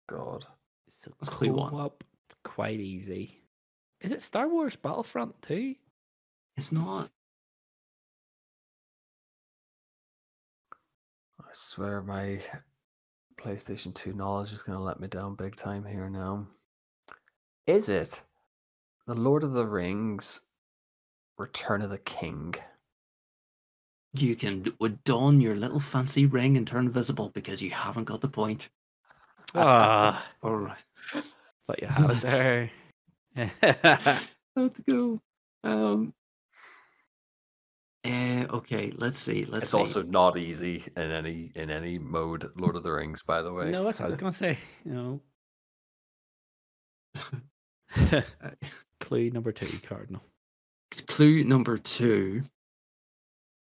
God. So That's clue one. co-op, it's quite easy. Is it Star Wars Battlefront 2? It's not. I swear my PlayStation 2 knowledge is going to let me down big time here now. Is it The Lord of the Rings Return of the King? You would don your little fancy ring and turn invisible because you haven't got the point. Ah, All right. but you have it there. Let's go. Okay, let's see. It's also not easy in any mode, Lord of the Rings, by the way. No, that's what I was going to say. Clue number 2, Cardinal. clue number 2.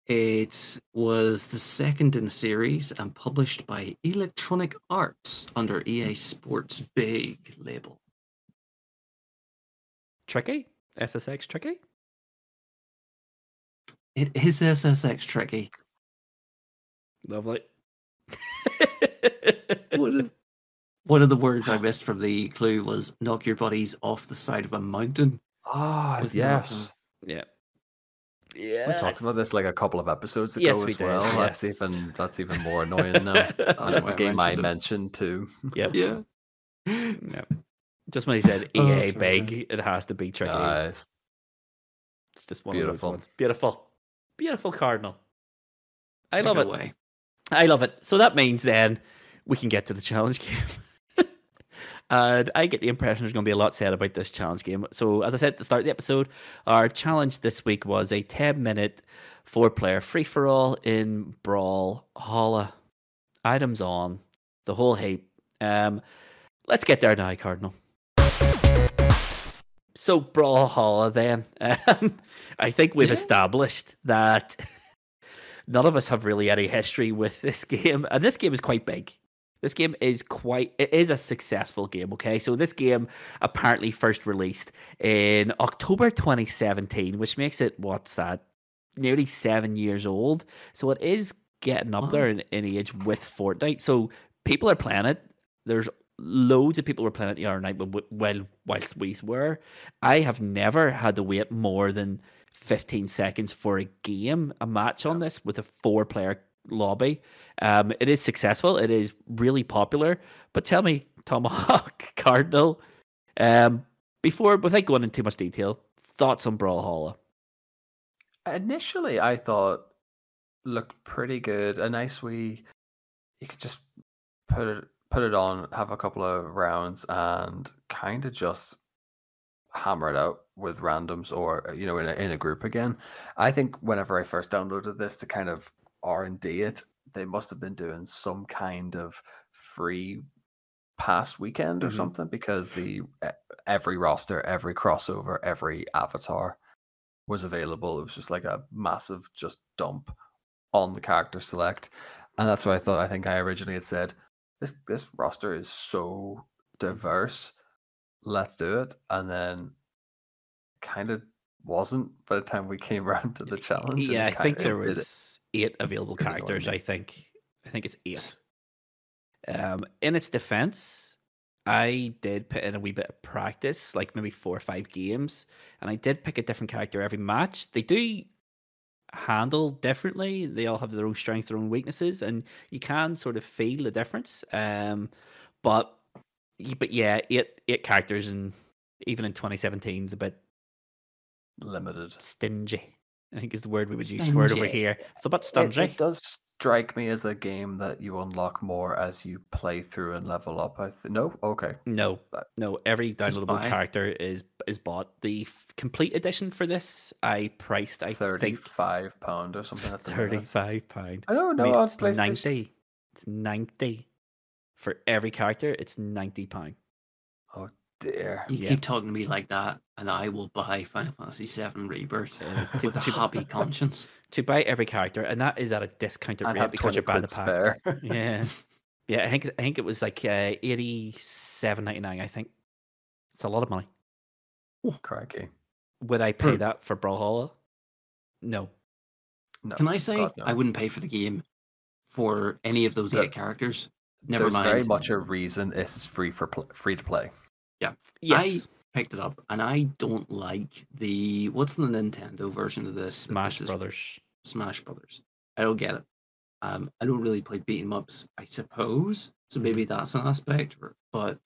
It was the second in a series and published by Electronic Arts under EA Sports' big label. Tricky? SSX Tricky? It is SSX Tricky. Lovely. One of the words I missed from the clue was knock your buddies off the side of a mountain. Ah, Was yes. Yeah. We talked about this like a couple of episodes ago Yes, we as well. did, That's even more annoying now. And it's a game I mentioned too. Yep. Yeah. Yep. Just when he said EA big, it has to be Tricky. It's It's just one beautiful. of those ones. Beautiful. Beautiful Cardinal. I love it. Away. I love it. So that means then we can get to the challenge game. And I get the impression there's going to be a lot said about this challenge game. So as I said at the start of the episode, our challenge this week was a 10-minute 4-player free-for-all in Brawlhalla. Items on, the whole heap. Let's get there now, Cardinal. So Brawlhalla then. I think we've established that none of us have really any history with this game. And this game is quite big. This game is it is a successful game, okay? So this game apparently first released in October 2017, which makes it, what's that, nearly 7 years old. So it is getting up there in age with Fortnite. So people are playing it. There's loads of people were playing it the other night, but whilst we were. I have never had to wait more than 15 seconds for a match on this with a 4-player lobby. It is successful. It is really popular. But tell me, Tomahawk, Cardinal, without going into too much detail, thoughts on Brawlhalla? Initially, I thought looked pretty good. A nice you could just put it on, have a couple of rounds, and kind of just hammer it out with randoms or in a group again. I think whenever I first downloaded this to kind of R&D it, they must have been doing some kind of free pass weekend or something, because every roster, every crossover, every avatar was available. It was just like a massive just dump on the character select, and that's what I thought. I think I originally had said this roster is so diverse, let's do it, and then kind of wasn't by the time we came around to the challenge. Yeah, I think there was 8 available characters. I think it's 8. In its defense, I did put in a wee bit of practice, like maybe 4 or 5 games, and I did pick a different character every match. They do handle differently. They all have their own strengths, their own weaknesses, and you can sort of feel the difference. But yeah, 8 characters, and even in 2017 is a bit limited. Stingy, I think is the word we would use for it over here. It's a bit stingy. It does strike me as a game that you unlock more as you play through and level up. No? Okay. No. Every downloadable character is bought. The complete edition for this, I priced, I think £35 or something. At the £35. I don't know. It's 90. It's 90 for every character. It's £90. Oh dear. You keep talking to me like that, and I will buy Final Fantasy VII Rebirth with a happy conscience. To buy every character, and that is at a discounted rate because you're buying the pack. Yeah. I think it was like $87.99. I think it's a lot of money. Oh, crikey! Would I pay that for Brawlhalla? No. Can I say I wouldn't pay for the game for any of those 8 characters? Never mind. There's very much a reason this is free to play. Yeah. Yes. I picked it up, and I don't like what's the Nintendo version of this? Smash Brothers. Smash Brothers. I don't get it. I don't really play beat 'em ups, I suppose. So maybe that's an aspect. But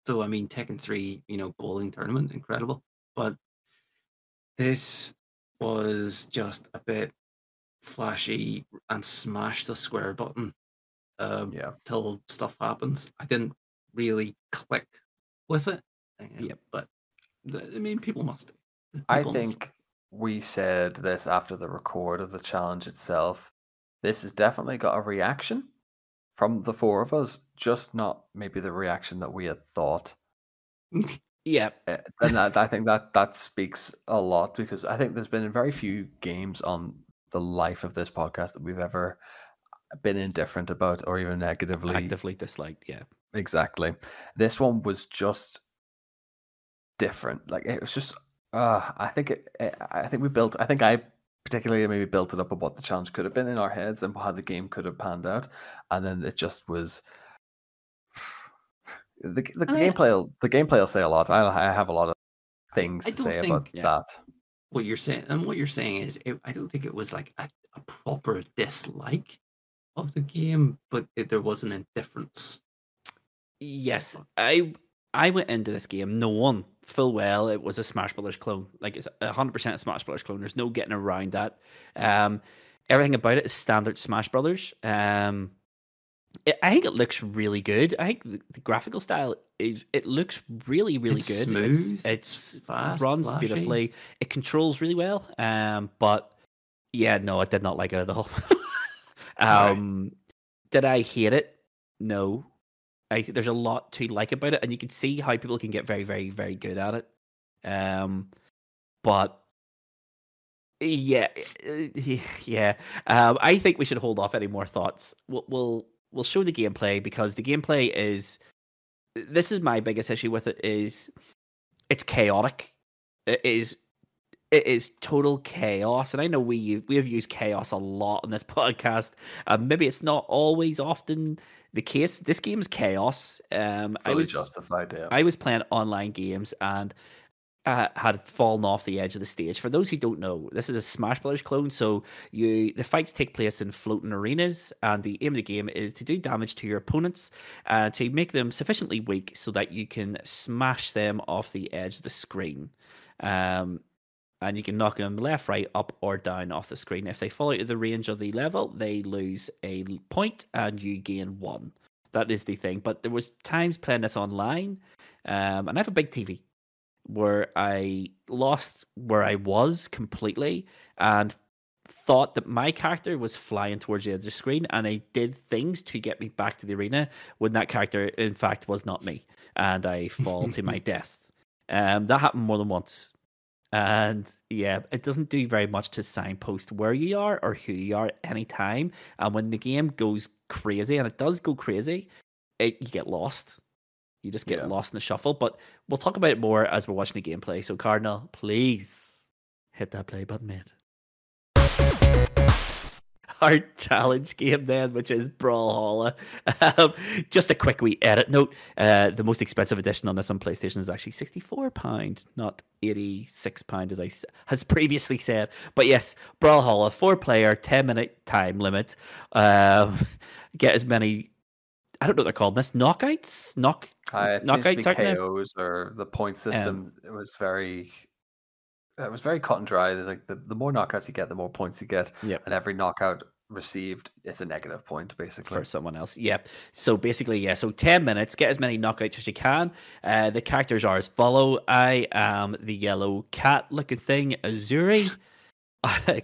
so I mean, Tekken 3, bowling tournament, incredible. But this was just a bit flashy and smash the square button. Till stuff happens. I didn't really click with it. But I mean, people must do. I think we said this after the record of the challenge itself. This has definitely got a reaction from the 4 of us, just not maybe the reaction that we had thought. Yeah, And I think that speaks a lot, because I think there's been very few games on the life of this podcast that we've ever been indifferent about or even negatively. actively disliked. Yeah, Exactly. This one was just different. Like, it was just. I think I particularly maybe built it up of what the challenge could have been in our heads and how the game could have panned out, and then it just was. The gameplay will say a lot. I have a lot of things I to don't say think about that. what you're saying, and what you're saying is, I don't think it was like a proper dislike of the game, but there was an indifference. yes, I went into this game knowing full well it was a Smash Brothers clone. Like, it's 100% a Smash Brothers clone. There's no getting around that. Everything about it is standard Smash Brothers. I think it looks really good. I think the graphical style looks really, really It's good. smooth, It's fast, runs flashy. beautifully. It controls really well. But yeah, no, I did not like it at all. Did I hate it? No. There's a lot to like about it, and you can see how people can get very, very, very good at it. But yeah, yeah. I think we should hold off any more thoughts. We'll show the gameplay, because the gameplay is. This is my biggest issue with it. Is it's chaotic. It is total chaos, and I know we have used chaos a lot on this podcast. Maybe it's not always often the case. This game is chaos. Fully justified. Yeah. I was playing online games and had fallen off the edge of the stage. For those who don't know, this is a Smash Brothers clone. So the fights take place in floating arenas, and the aim of the game is to do damage to your opponents, to make them sufficiently weak so that you can smash them off the edge of the screen. And you can knock them left, right, up, or down off the screen. If they fall out of the range of the level, they lose a point, and you gain 1. That is the thing. But there was times playing this online, and I have a big TV, where I lost where I was completely and thought that my character was flying towards the edge of the screen, and I did things to get me back to the arena when that character, in fact, was not me, and I fall to my death. That happened more than once. And yeah, it doesn't do very much to signpost where you are or who you are at any time. And when the game goes crazy, and it does go crazy, you get lost. You just get lost in the shuffle. But we'll talk about it more as we're watching the gameplay. So, Cardinal, please hit that play button, mate. Our challenge game then, which is Brawlhalla. Just a quick wee edit note. The most expensive edition on this on PlayStation is actually £64, not £86 as previously said. But yes, Brawlhalla, 4-player, 10-minute time limit. Get as many, I don't know what they're called, this knockouts? Knockouts, KOs, or the point system. It was very cut and dry. Like the more knockouts you get, the more points you get. Yep. And every knockout received is a negative point, basically. For someone else. Yep. So basically, yeah. So 10 minutes, get as many knockouts as you can. The characters are as follow. I am the yellow cat looking thing, Azuri.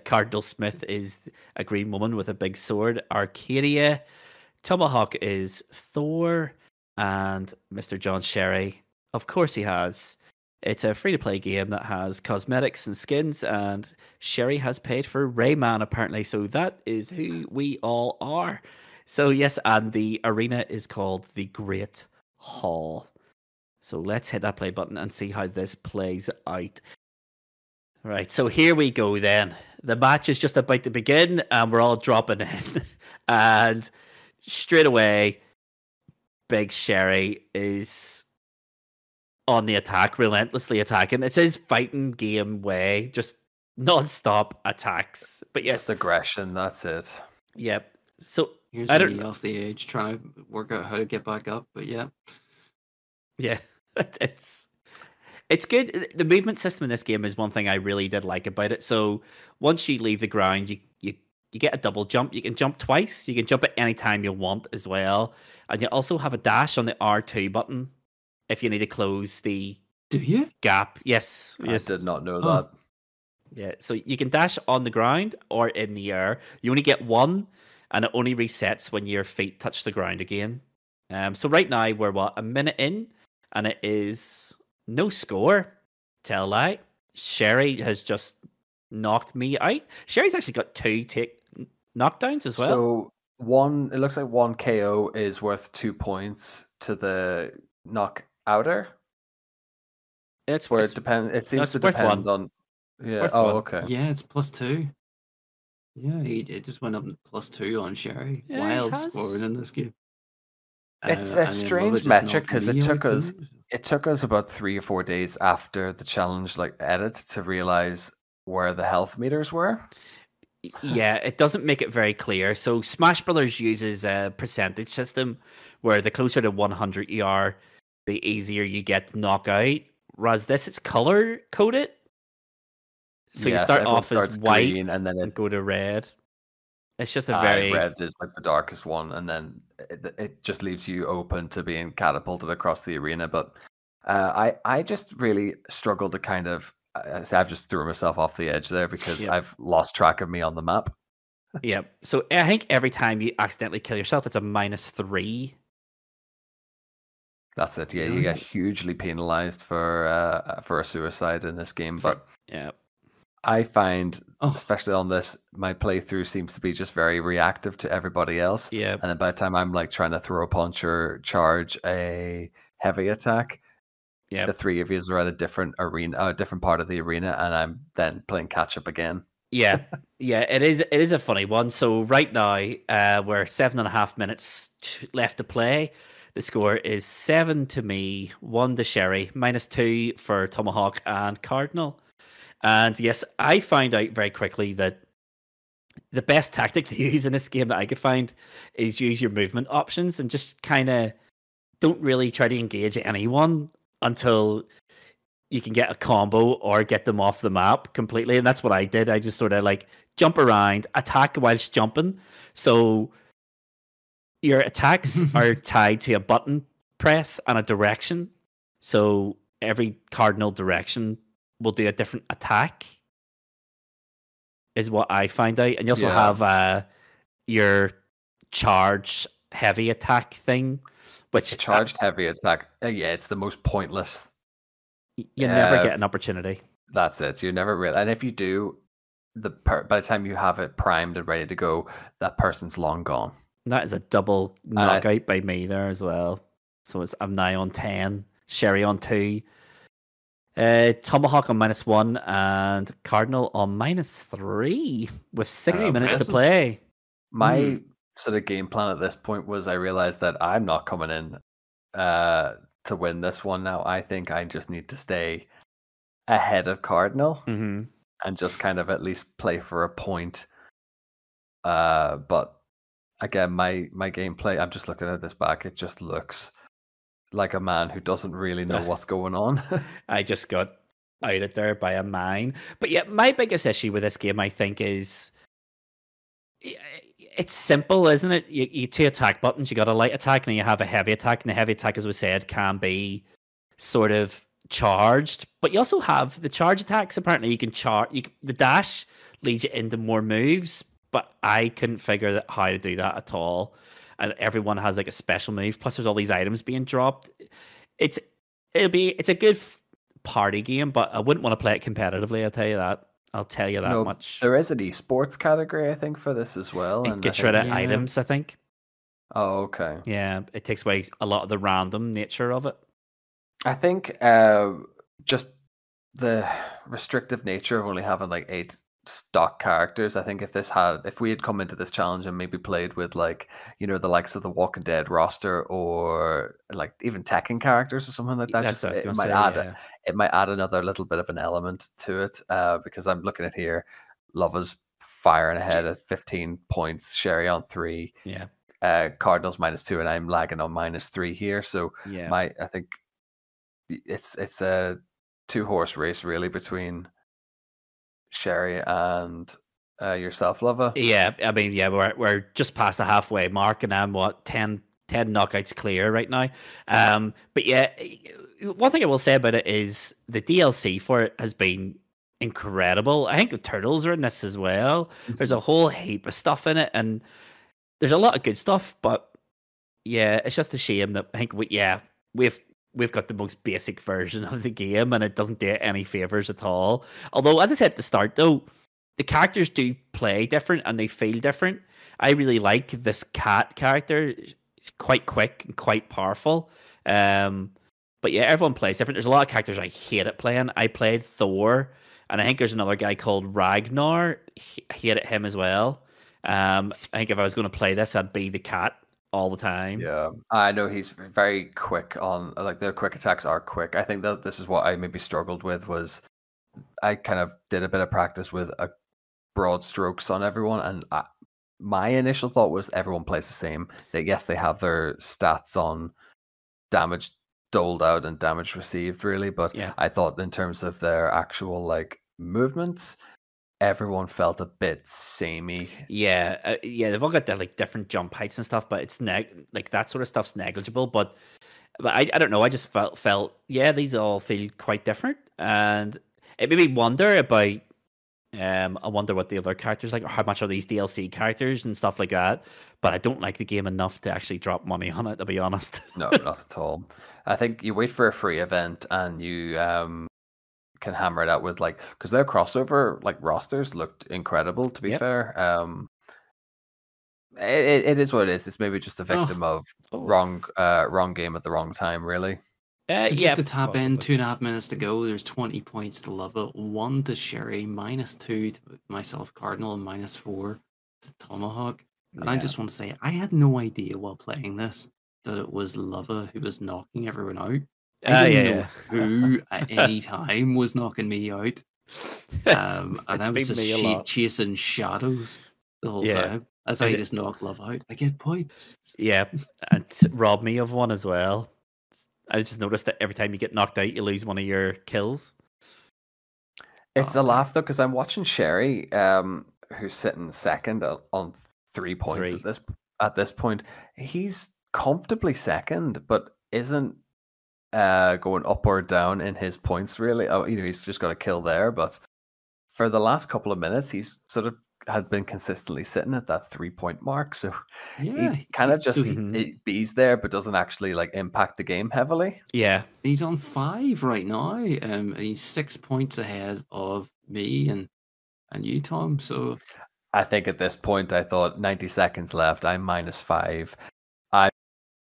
Cardinal Smith is a green woman with a big sword, Arcadia. Tomahawk is Thor. And MrJohnSherry, of course he has. It's a free-to-play game that has cosmetics and skins, and Sherry has paid for Rayman, apparently. So that is who we all are. So yes, and the arena is called the Great Hall. So let's hit that play button and see how this plays out. Right, so here we go then. The match is just about to begin, and we're all dropping in. And straight away, Big Sherry is on the attack, relentlessly attacking. It's his fighting game way, just non-stop attacks. But yes, just aggression, that's it. Yep. So here's me off the edge trying to work out how to get back up, but yeah. Yeah, it's good. The movement system in this game is one thing I really did like about it. So once you leave the ground, you get a double jump. You can jump twice. You can jump at any time you want as well. And you also have a dash on the R2 button if you need to close the gap. Yes. I did not know that. Yeah, so you can dash on the ground or in the air. You only get one, and it only resets when your feet touch the ground again. So right now we're a minute in, and it is no score. Tell a lie. Sherry has just knocked me out. Sherry's actually got 2 knockdowns as well. So it looks like 1 KO is worth 2 points to the knockouter. It's where it depends. It seems to depend on. Yeah. Oh, okay. Yeah, it's +2. Yeah, it just went up +2 on Sherry. Yeah, Wild scoring in this game. It's a strange metric because it took us about 3 or 4 days after the challenge edit to realize where the health meters were. Yeah, it doesn't make it very clear. So Smash Brothers uses a percentage system where the closer to 100 you are, the easier you get to knock out. Whereas this, it's color coded. So you start off as white and then go to red. It's just a very... Red is like the darkest one, and then it just leaves you open to being catapulted across the arena. But I just really struggled to kind of... I've just threw myself off the edge there because I've lost track of me on the map. Yeah. So I think every time you accidentally kill yourself, it's a -3. That's it. Yeah, you get hugely penalized for a suicide in this game. But yeah, I find, especially on this, my playthrough seems to be just very reactive to everybody else. Yeah. And then by the time I'm trying to throw a punch or charge a heavy attack, the 3 of you are at a different arena, a different part of the arena, and I'm then playing catch up again. Yeah, yeah, it is a funny one. So right now, we're 7.5 minutes left to play. The score is 7 to me, 1 to Sherry, -2 for Tomahawk and Cardinal. And yes, I found out very quickly that the best tactic to use in this game that I could find is use your movement options and just kind of don't really try to engage anyone until you can get a combo or get them off the map completely. And that's what I did. I just sort of jump around, attack whilst jumping. So your attacks are tied to a button press and a direction. So every cardinal direction will do a different attack, is what I find out. And you also have your charge heavy attack thing, which... charged heavy attack, it's the most pointless. You never get an opportunity. That's it. You never really... And if you do, by the time you have it primed and ready to go, that person's long gone. That is a double knockout by me there as well. So I'm now on 10, Sherry on 2, Tomahawk on -1, and Cardinal on -3 with 6 minutes to play. My sort of game plan at this point was I realized that I'm not coming in to win this one now. I think I just need to stay ahead of Cardinal and just kind of at least play for a point. But again, my gameplay, I'm just looking at this back, it just looks like a man who doesn't really know what's going on. I just got outed there by a mine. But yeah, my biggest issue with this game, I think, is it's simple, isn't it? You 2 attack buttons, you got a light attack and you have a heavy attack, and the heavy attack, as we said, can be sort of charged. But you also have the charge attacks. Apparently you can the dash leads you into more moves, but I couldn't figure out how to do that at all. And everyone has a special move. Plus, there's all these items being dropped. It's a good party game, but I wouldn't want to play it competitively. I'll tell you that. Much. There is an esports category, I think, for this as well. It gets rid of items, I think. Oh, okay. Yeah, it takes away a lot of the random nature of it. I think just the restrictive nature of only having 8 stock characters. I think if we had come into this challenge and maybe played with the likes of the Walking Dead roster or even Tekken characters or something like that, it might add another little bit of an element to it. Because I'm looking at here, Luvva's firing ahead at 15 points, Sherry on 3, Cardinals -2, and I'm lagging on -3 here. So I think it's a 2-horse race really between Sherry and yourself, Luvva. Yeah, I mean, we're just past the halfway mark, and I'm 10 knockouts clear right now. But yeah, one thing I will say about it is the DLC for it has been incredible. I think the turtles are in this as well. There's a whole heap of stuff in it, and there's a lot of good stuff. But yeah, it's just a shame that I think we've we've got the most basic version of the game, and it doesn't do it any favors at all. Although, as I said at the start, though, the characters do play different and they feel different. I really like this cat character. She's quite quick and quite powerful. But yeah, everyone plays different. There's a lot of characters I hate at playing. I played Thor, and I think there's another guy called Ragnar. I hated him as well. I think if I was going to play this, I'd be the cat all the time. Yeah, I know he's very quick on, like, their quick attacks are quick. I think that this is what I maybe struggled with, was I kind of did a bit of practice with a broad strokes on everyone, and my initial thought was everyone plays the same. That yes, they have their stats on damage doled out and damage received, really, but Yeah. I thought in terms of their actual like movements, everyone felt a bit samey. Yeah, they've all got their like different jump heights and stuff, but it's like that sort of stuff's negligible. But I don't know. I just felt yeah, these all feel quite different, and it made me wonder about. I wonder what the other characters like, or how much are these DLC characters and stuff like that. But I don't like the game enough to actually drop money on it, to be honest. No, not at all. I think you wait for a free event and you can hammer it out with, like, because their crossover like rosters looked incredible. To be fair, it is what it is. It's maybe just a victim of wrong game at the wrong time, really. So just to tap in, 2.5 minutes to go. There's 20 points to Luvva, 1 to Sherry, -2 to myself, Cardinal, and -4 to Tomahawk. And I just want to say, I had no idea while playing this that it was Luvva who was knocking everyone out. I didn't know who at any time was knocking me out. And I was just chasing shadows the whole time. As I just knock Luvva out, I get points. Yeah, and rob me of one as well. I just noticed that every time you get knocked out, you lose one of your kills. It's a laugh, though, because I'm watching Sherry, who's sitting second on 3 points at this point. He's comfortably second, but isn't going up or down in his points, really. Oh, he's just got a kill there, but for the last couple of minutes, he's sort of had been consistently sitting at that 3-point mark, so he kind of just bees there, but doesn't actually like impact the game heavily. Yeah, he's on 5 right now. He's 6 points ahead of me and you, Tom. So I think at this point, I thought 90 seconds left. I'm -5.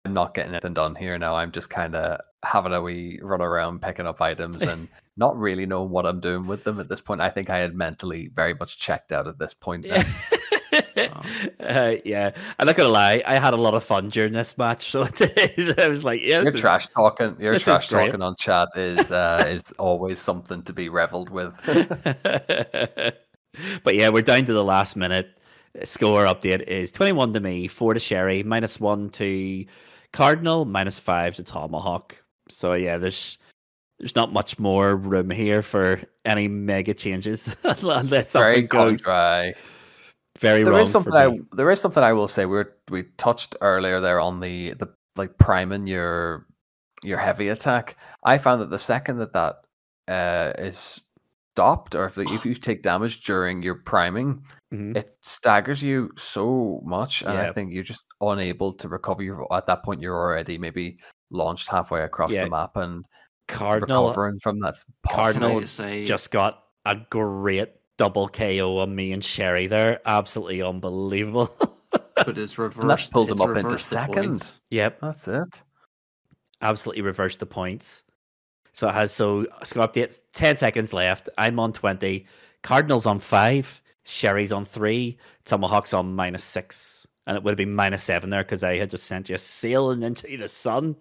I'm not getting anything done here now. I'm just kind of having a wee run around picking up items and not really knowing what I'm doing with them at this point. I think I had mentally very much checked out at this point. Yeah, I'm not gonna lie. I had a lot of fun during this match, so I was like, "Yeah, your trash talking on chat is always something to be reveled with." But yeah, we're down to the last minute. Score update is 21 to me, 4 to Sherry, -1 to Cardinal, -5 to Tomahawk. So yeah, there's not much more room here for any mega changes unless something goes dry. Very wrong. There is something I will say. We touched earlier there on the like priming your heavy attack. I found that the second that is stopped, or if you take damage during your priming, it staggers you so much, and I think you're just unable to recover. At that point, you're already maybe launched halfway across the map, and recovering from that. Cardinal just got a great double KO on me and Sherry there. Absolutely unbelievable. But it's reversed. And that's pulled him up into second. Yep, that's it. Absolutely reversed the points. So it has score updates. 10 seconds left. I'm on 20. Cardinal's on 5. Sherry's on 3. Tomahawk's on -6. And it would have been -7 there because I had just sent you sailing into the sun.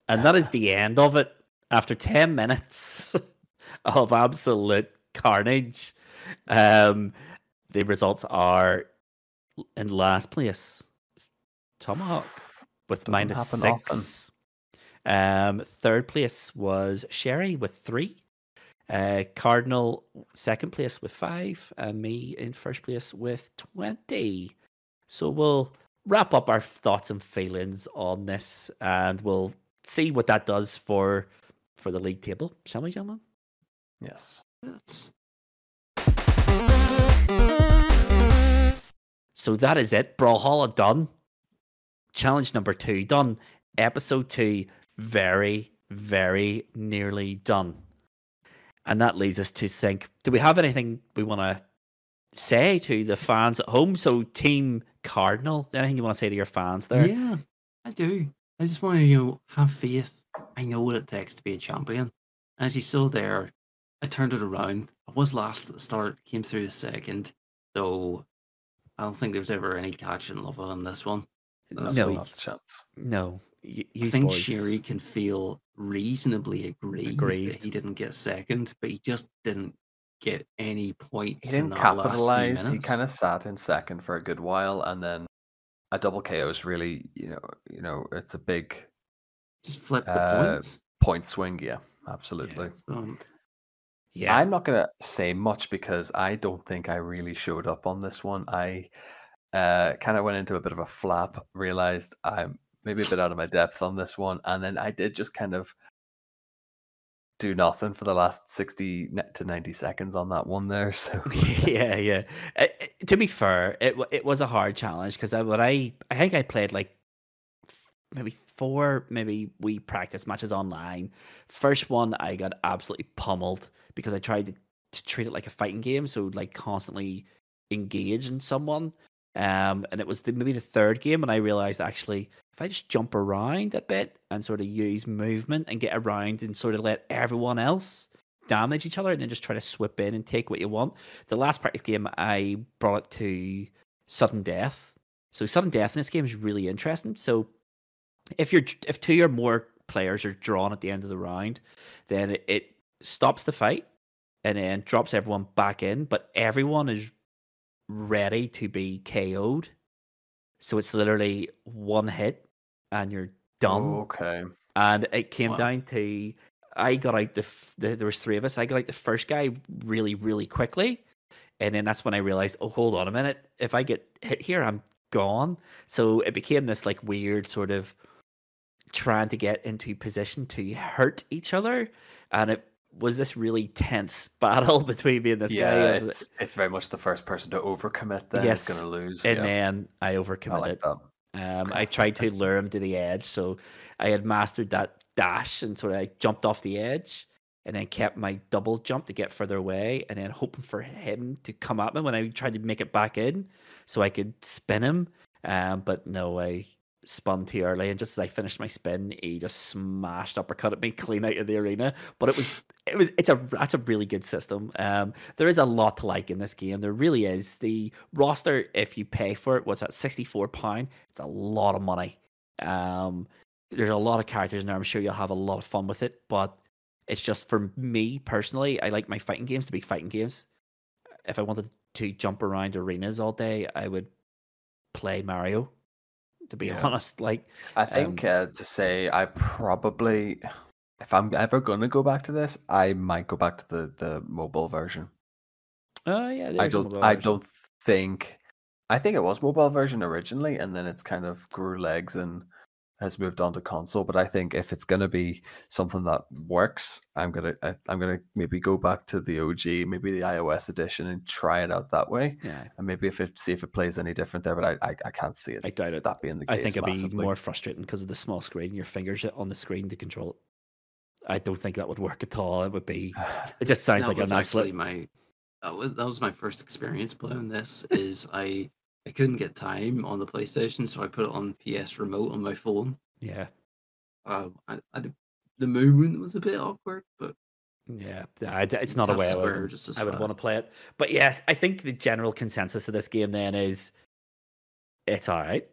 And that is the end of it. After 10 minutes of absolute carnage, the results are in last place Tomahawk with -6. Third place was Sherry with 3. Cardinal second place with 5, and me in first place with 20. So we'll wrap up our thoughts and feelings on this, and we'll see what that does for the league table, shall we, gentlemen? Yes. So that is it. Brawlhalla done. Challenge number 2 done. Episode 2 very, very nearly done. And that leads us to think, do we have anything we want to say to the fans at home? So Team Cardinal, anything you want to say to your fans there? Yeah, I do. I just want to, have faith. I know what it takes to be a champion. As you saw there, I turned it around. I was last at the start, came through the second, so I don't think there's ever any catch in Luvva on this one. No, not a chance. No. I think Sherry can feel reasonably aggrieved that he didn't get second, but he just didn't get any points. He didn't in that last few capitalize. He minutes. kind of sat in second for a good while, and then a double KO is really, it's a big just flip the points. Point swing. Yeah, absolutely. Yeah. I'm not gonna say much because I don't think I really showed up on this one. I kind of went into a bit of a flap, realized I'm maybe a bit out of my depth on this one, and then I did just kind of do nothing for the last 60 to 90 seconds on that one there. So yeah. To be fair, it was a hard challenge because I think I played like maybe 4 we practice matches online. First one I got absolutely pummeled because I tried to treat it like a fighting game, so like constantly engage in someone. And it was maybe the third game, and I realized actually if I just jump around a bit and sort of use movement and get around and sort of let everyone else damage each other and then just try to swoop in and take what you want. The last practice game I brought it to sudden death. So sudden death in this game is really interesting. So if 2 or more players are drawn at the end of the round, then it stops the fight and then drops everyone back in, but everyone is ready to be KO'd. So it's literally one hit and you're done. Okay. And it came down to, I got out there was 3 of us. I got out the first guy really, really quickly. And then that's when I realized, oh, hold on a minute. If I get hit here, I'm gone. So it became this like weird sort of trying to get into position to hurt each other. And it was this really tense battle between me and this guy. It's very much the first person to overcommit then is going to lose. And then I overcommitted. I tried to lure him to the edge. So I had mastered that dash and sort of I jumped off the edge and then kept my double jump to get further away and then hoping for him to come at me when I tried to make it back in so I could spin him. But no, I spun too early, and just as I finished my spin, he just smashed uppercut at me clean out of the arena. But that's a really good system. There is a lot to like in this game. There really is. The roster, if you pay for it, what's that, £64? It's a lot of money. There's a lot of characters in there. I'm sure you'll have a lot of fun with it, but it's just for me personally, I like my fighting games to be fighting games. If I wanted to jump around arenas all day, I would play Mario. To be honest, like I think to say I probably, if I'm ever going to go back to this, I might go back to the mobile version. I think it was mobile version originally, and then it's kind of grew legs and has moved on to console. But I think if it's going to be something that works, I'm gonna maybe go back to the OG, maybe the iOS edition, and try it out that way. Yeah, and maybe see if it plays any different there. But I can't see it. I doubt it. That being the case, I think it'd be more frustrating because of the small screen. Your fingers on the screen to control it. I don't think that would work at all. It would be. It just sounds like an absolute. That was my first experience playing this. Is I couldn't get time on the PlayStation, so I put it on PS Remote on my phone. Yeah. The movement was a bit awkward, but yeah, it's not a way I would want to play it. But yes, I think the general consensus of this game then is it's all right.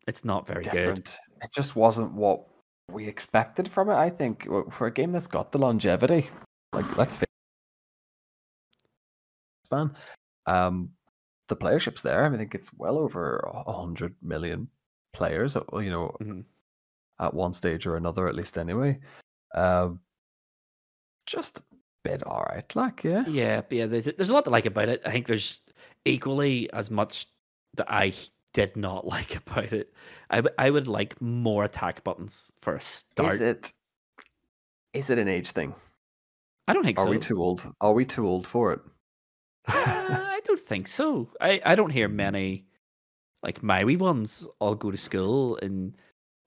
It's not very good. It just wasn't what we expected from it. I think for a game that's got the longevity, like let's face it, the playership's there. I think it's well over 100 million players, at one stage or another, at least anyway. Just a bit all right, like, yeah. There's a lot to like about it. I think there's equally as much that I did not like about it. I would like more attack buttons for a start. Is it an age thing? I don't think so. Are we too old? Are we too old for it? I don't think so. I don't hear many, like my wee ones all go to school, and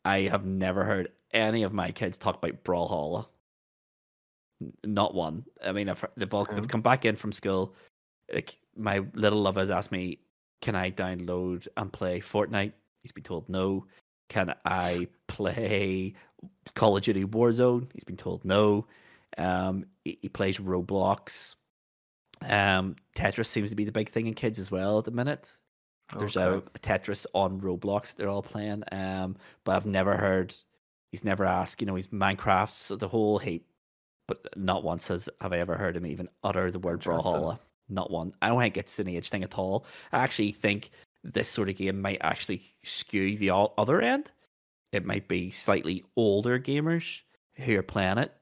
I have never heard any of my kids talk about Brawlhalla. Not one. I mean, they've come back in from school. Like, my little love has asked me, can I download and play Fortnite? He's been told no. Can I play Call of Duty Warzone? He's been told no. He plays Roblox. Tetris seems to be the big thing in kids as well at the minute. There's a Tetris on Roblox they're all playing. But I've never heard. He's never asked. He's Minecraft, so the whole heap. But not once have I ever heard him even utter the word Brawlhalla. Not one. I don't think it's an age thing at all. I actually think this sort of game might actually skew the other end. It might be slightly older gamers who are playing it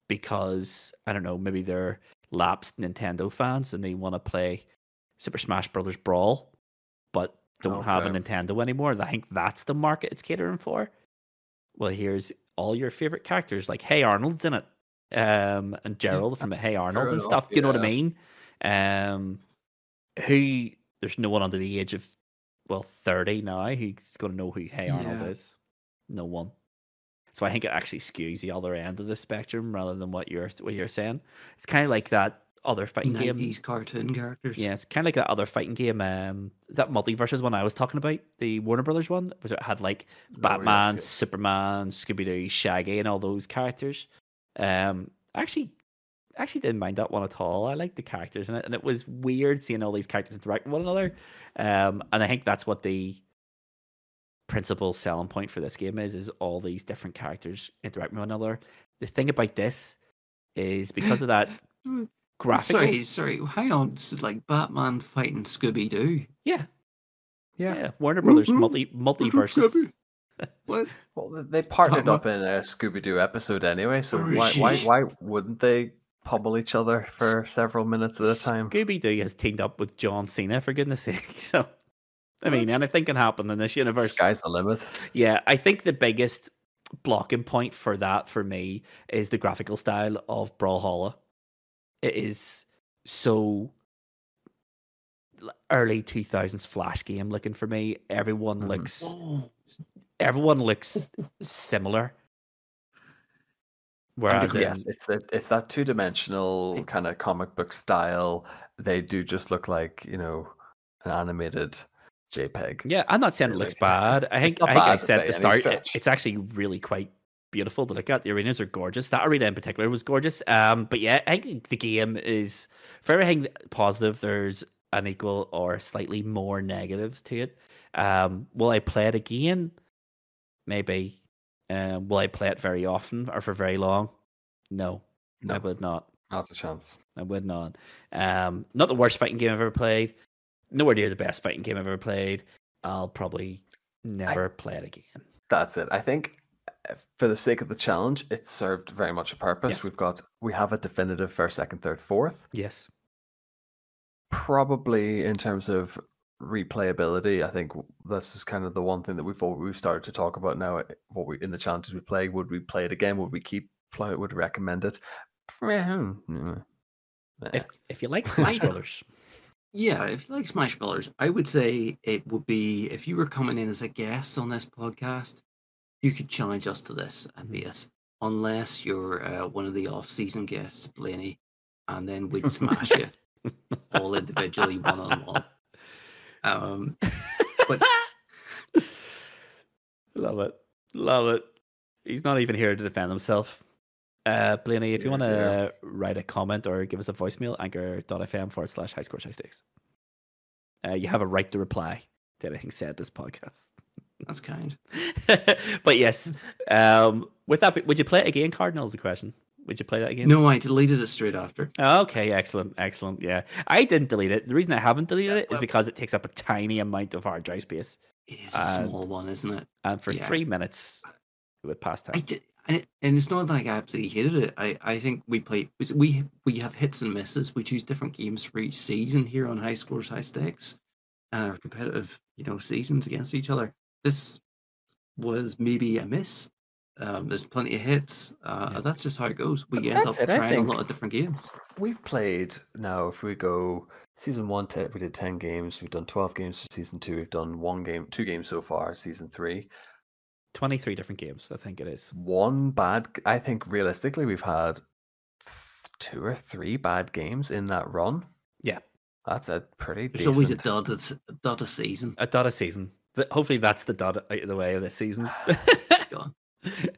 because, I don't know, maybe they're lapsed Nintendo fans and they want to play Super Smash Brothers Brawl, but don't have a Nintendo anymore. I think that's the market it's catering for. Well, here's all your favorite characters, like Hey Arnold's in it, and Gerald from Hey Arnold and stuff. You know what I mean? There's no one under the age of 30 now who's going to know who Hey Arnold is. No one. So I think it actually skews the other end of the spectrum rather than what you're saying. It's kind of like that other fighting game. These cartoon characters. Yeah, it's kind of like that other fighting game. That multiverses one I was talking about, the Warner Brothers one, which it had like Batman, Superman, Scooby Doo, Shaggy, and all those characters. Actually didn't mind that one at all. I liked the characters in it, and it was weird seeing all these characters interact with one another. And I think that's what the principal selling point for this game is all these different characters interacting with one another. The thing about this is because of that graphics. Sorry, hang on. So, like Batman fighting Scooby Doo. Yeah. Warner Brothers multiverses. What? Well, they partnered up in a Scooby Doo episode anyway, so why wouldn't they pummel each other for several minutes at a time? Scooby Doo has teamed up with John Cena, for goodness sake. So, I mean, anything can happen in this universe. Sky's the limit. Yeah, I think the biggest blocking point for that for me is the graphical style of Brawlhalla. It is so early 2000s Flash game looking for me. Everyone looks similar. Whereas it's that two-dimensional kind of comic book style. They do just look like, an animated JPEG. Yeah, I'm not saying it looks bad. I think I said at the start, it's actually really quite beautiful to look at. The arenas are gorgeous. That arena in particular was gorgeous. But yeah, I think the game is, for everything positive, there's an equal or slightly more negatives to it. Will I play it again? Maybe. Will I play it very often or for very long? No, I would not. Not a chance. I would not. Not the worst fighting game I've ever played. Nowhere near the best fighting game I've ever played. I'll probably never play it again. That's it. I think for the sake of the challenge, it served very much a purpose. Yes. We have a definitive first, second, third, fourth. Yes. Probably in terms of replayability, I think this is kind of the one thing that we've started to talk about now. In the challenges we play, would we play it again? Would we keep play it? Would we recommend it? If you like Smash Brothers. Yeah, if you like Smash Brothers, I would say it would be, if you were coming in as a guest on this podcast, you could challenge us to this and beat us. Unless you're one of the off-season guests, Blaney, and then we'd smash you all individually, one-on-one. But Love it. He's not even here to defend himself. Blaney, if you want to write a comment or give us a voicemail, anchor.fm/highscores/highstakes. You have a right to reply to anything said this podcast. That's kind. But yes, with that, would you play it again, Cardinal, is the question. Would you play that again? No, I deleted it straight after. Okay, excellent. Yeah. I didn't delete it. The reason I haven't deleted it is because it takes up a tiny amount of hard drive space. It is a small one, isn't it? And for 3 minutes, it would pass time. And it's not like I absolutely hated it. I think we have hits and misses. We choose different games for each season here on High Scores, High Stakes, and our competitive, seasons against each other. This was maybe a miss. There's plenty of hits. That's just how it goes. We end up trying a lot of different games. We've played now. If we go season 1, we did 10 games. We've done 12 games for season 2. We've done 2 games so far. Season 3. 23 different games, I think it is. One bad. I think realistically, we've had 2 or 3 bad games in that run. Yeah. That's a pretty There's decent... always a dud a season. A dot a season. Hopefully that's the dot out of the way of this season. Gone.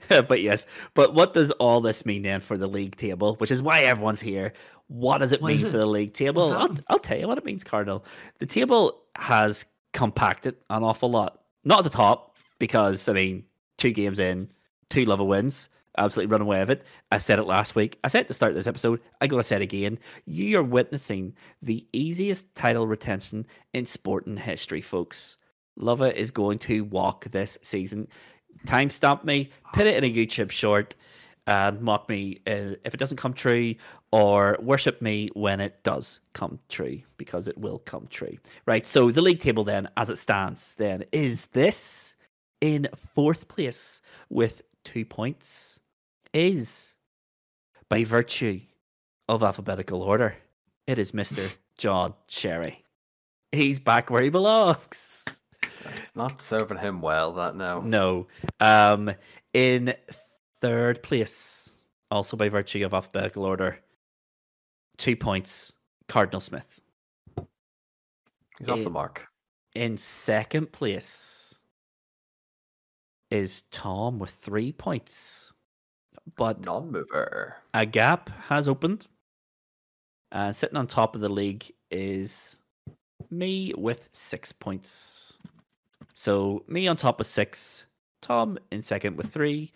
But yes. But what does all this mean then for the league table? Which is why everyone's here. What does it mean for the league table? I'll tell you what it means, Cardinal. The table has compacted an awful lot. Not at the top, because, I mean, 2 games in, 2 Luvva wins. Absolutely run away with it. I said it last week. I said it at the start of this episode. I'm going to say it again. You are witnessing the easiest title retention in sporting history, folks. Luvva is going to walk this season. Timestamp me, put it in a YouTube short, and mock me if it doesn't come true, or worship me when it does come true, because it will come true. Right, so the league table then, as it stands, then, is this in 4th place with 2 points, is, by virtue of alphabetical order, it is Mr. John Sherry. He's back where he belongs. It's not serving him well, that now. No. In 3rd place, also by virtue of alphabetical order, 2 points, Cardinal Smith. He's off the mark. In 2nd place is Tom with 3 points. But non-mover. A gap has opened. And sitting on top of the league is me with 6 points. So me on top with 6, Tom in 2nd with 3,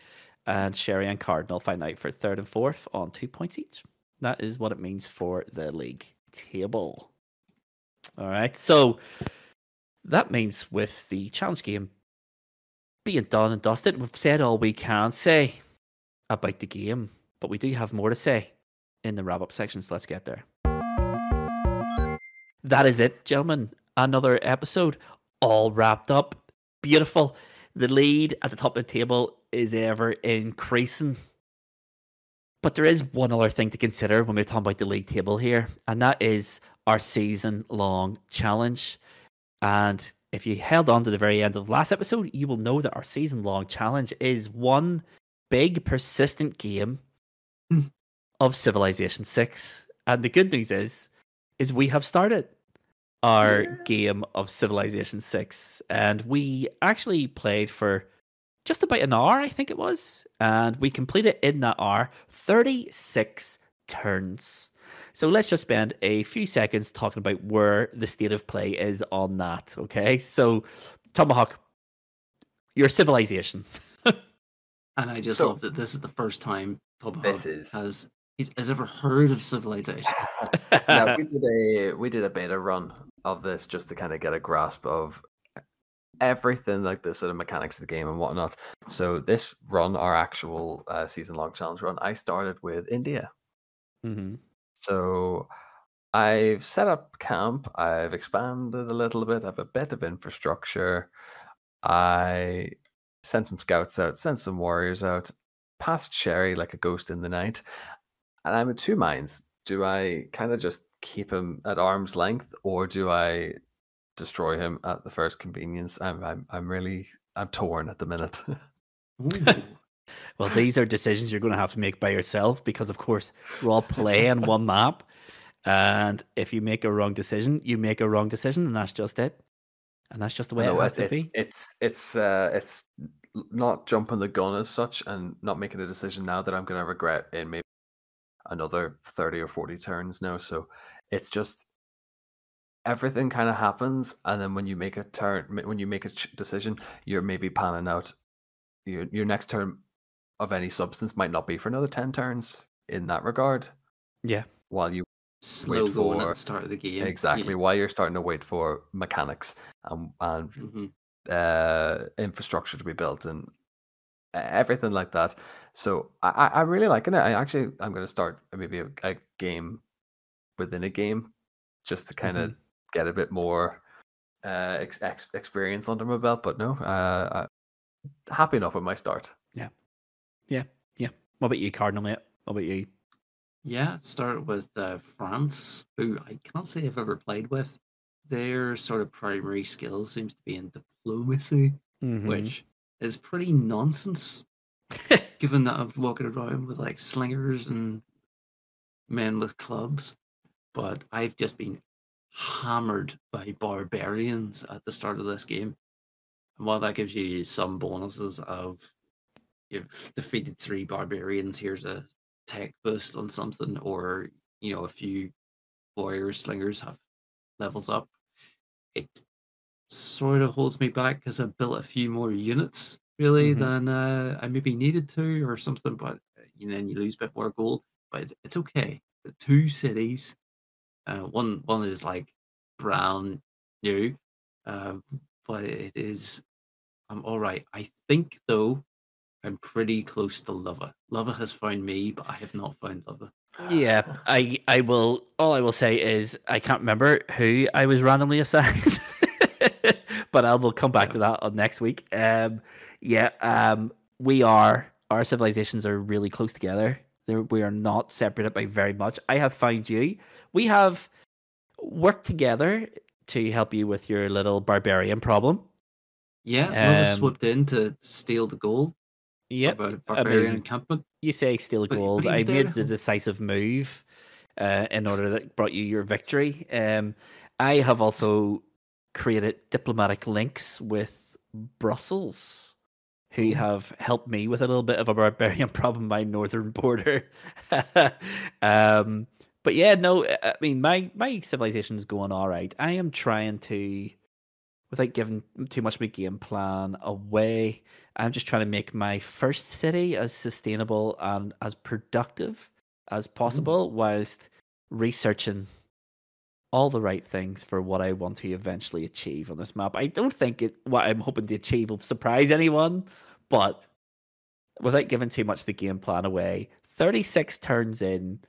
and Sherry and Cardinal find out for 3rd and 4th on 2 points each. That is what it means for the league table. All right, so that means with the challenge game being done and dusted, we've said all we can say about the game, but we do have more to say in the wrap-up section, so let's get there. That is it, gentlemen. Another episode all wrapped up. Beautiful. The lead at the top of the table is ever increasing. But there is one other thing to consider when we're talking about the league table here, and that is our season-long challenge. And if you held on to the very end of the last episode, you will know that our season-long challenge is one big, persistent game of Civilization 6. And the good news is we have started our game of Civilization 6. And we actually played for just about an hour, I think it was. And we completed in that hour 36 turns. So let's just spend a few seconds talking about where the state of play is on that, okay? So, Tomahawk, your Civilization. And I just love that this is the first time Tomahawk has ever heard of Civilization. Yeah, we did a beta run of this just to kind of get a grasp of everything, like the sort of mechanics of the game and whatnot. So this run, our actual season-long challenge run, I started with India. Mm-hmm. So I've set up camp. I've expanded a little bit. I have a bit of infrastructure. I sent some scouts out, sent some warriors out, passed Sherry like a ghost in the night. And I'm in 2 minds. Do I kind of just keep him at arm's length, or do I destroy him at the first convenience? I'm torn at the minute. Well, these are decisions you're going to have to make by yourself, because of course we're all playing one map, and if you make a wrong decision, you make a wrong decision, and that's just it. And that's just the way it has to be. It's not jumping the gun as such, and not making a decision now that I'm going to regret in maybe another 30 or 40 turns now. So it's just everything kind of happens, and then when you make a decision, you're maybe panning out. Your next turn of any substance might not be for another 10 turns in that regard. Yeah. While you slow going at the start of the game. Exactly. Yeah. While you're starting to wait for mechanics and infrastructure to be built and everything like that. So I really like it. I'm going to start maybe a game within a game just to kind of get a bit more experience under my belt. But no, happy enough with my start. Yeah. What about you, Cardinal, mate? What about you? Yeah, start with France, who I can't say I've ever played with. Their sort of primary skill seems to be in diplomacy, which is pretty nonsense, given that I've walked around with like slingers and men with clubs. But I've just been hammered by barbarians at the start of this game. And while that gives you some bonuses of you've defeated 3 barbarians, here's a tech boost on something, or a few warriors, slingers have levels up, it sort of holds me back because I built a few more units really than I maybe needed to or something. But then you lose a bit more gold. But it's okay. The 2 cities, one is like brand new, but it is. I'm all right. I think though I'm pretty close to Luvva. Luvva has found me, but I have not found Luvva. Yeah, I will. All I will say is I can't remember who I was randomly assigned, but I will come back to that on next week. Our civilizations are really close together. We are not separated by very much. I have found you. We have worked together to help you with your little barbarian problem. Yeah, Luvva swooped in to steal the gold. Yep, barbarian encampment. You say steal gold. But I made the decisive move in order that brought you your victory. I have also created diplomatic links with Brussels, who have helped me with a little bit of a barbarian problem by northern border. But yeah, no, I mean my civilization's going all right. I am trying to, without giving too much of a game plan away, I'm just trying to make my first city as sustainable and as productive as possible, whilst researching all the right things for what I want to eventually achieve on this map. I don't think what I'm hoping to achieve will surprise anyone, but without giving too much of the game plan away, 36 turns in,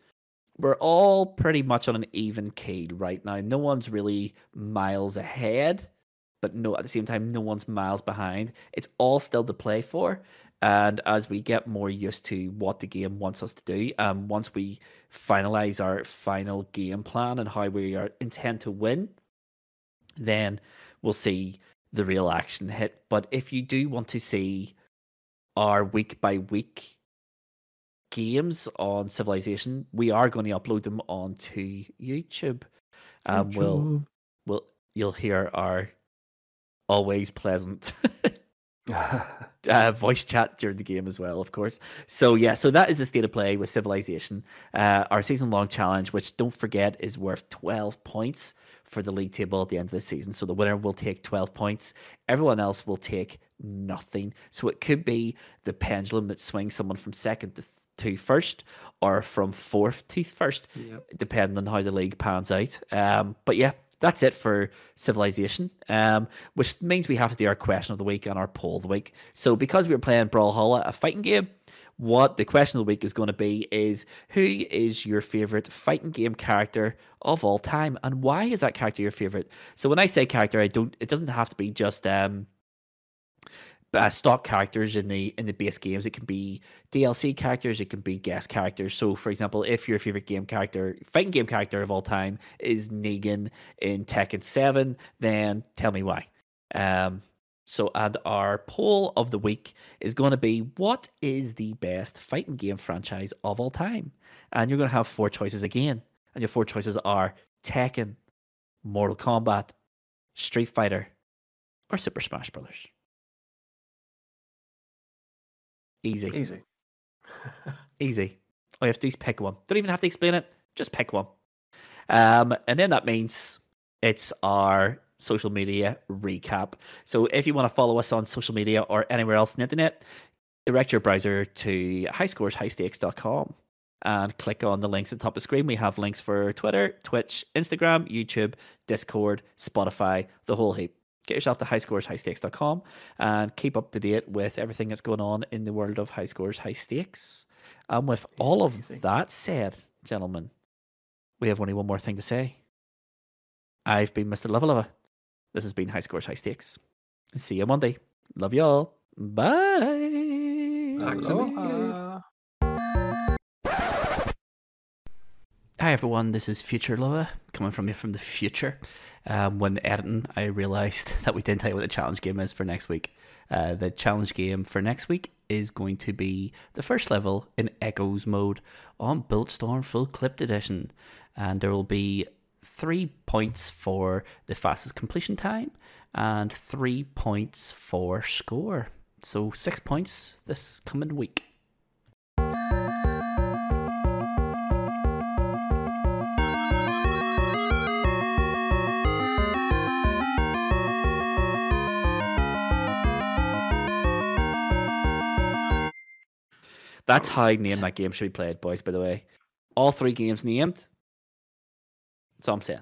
we're all pretty much on an even keel right now. No one's really miles ahead, but at the same time, no one's miles behind. It's all still to play for. And as we get more used to what the game wants us to do, once we finalize our final game plan and how we intend to win, then we'll see the real action hit. But if you do want to see our week by week games on Civilization, we are going to upload them onto YouTube. You'll hear our always pleasant voice chat during the game as well, of course. So that is the state of play with Civilization. Our season-long challenge, which don't forget is worth 12 points for the league table at the end of the season. So the winner will take 12 points. Everyone else will take nothing. So it could be the pendulum that swings someone from second to first, or from fourth to first, depending on how the league pans out. But yeah, that's it for Civilization, which means we have to do our question of the week and our poll of the week. So because we're playing Brawlhalla, a fighting game, what the question of the week is going to be is, who is your favorite fighting game character of all time, and why is that character your favorite? So when I say character, it doesn't have to be just stock characters in the base games. It can be DLC characters, it can be guest characters. So for example, if your favorite fighting game character of all time is Negan in Tekken 7, then tell me why. And our poll of the week is going to be, what is the best fighting game franchise of all time? And you're going to have 4 choices again. And your 4 choices are Tekken, Mortal Kombat, Street Fighter, or Super Smash Brothers. Easy. Easy. All you have to do is pick one. Don't even have to explain it. Just pick one. And then that means it's our social media recap. So if you want to follow us on social media or anywhere else on the internet, direct your browser to highscoreshighstakes.com and click on the links at the top of the screen. We have links for Twitter, Twitch, Instagram, YouTube, Discord, Spotify, the whole heap. Get yourself to highscoreshighstakes.com and keep up to date with everything that's going on in the world of High Scores High Stakes. And with all of that said, gentlemen, we have only one more thing to say. I've been MrLuvvaLuvva. This has been High Scores High Stakes. See you Monday. Love y'all. Bye. Aloha. Hi everyone, this is Future Luvva coming from you from the future. When editing, I realised that we didn't tell you what the challenge game is for next week. The challenge game for next week is going to be the first level in Echoes mode on Bulletstorm Full Clipped Edition. And there will be 3 points for the fastest completion time and 3 points for score. So 6 points this coming week. That's how I named that game should be played, boys, by the way. All 3 games named. That's all I'm saying.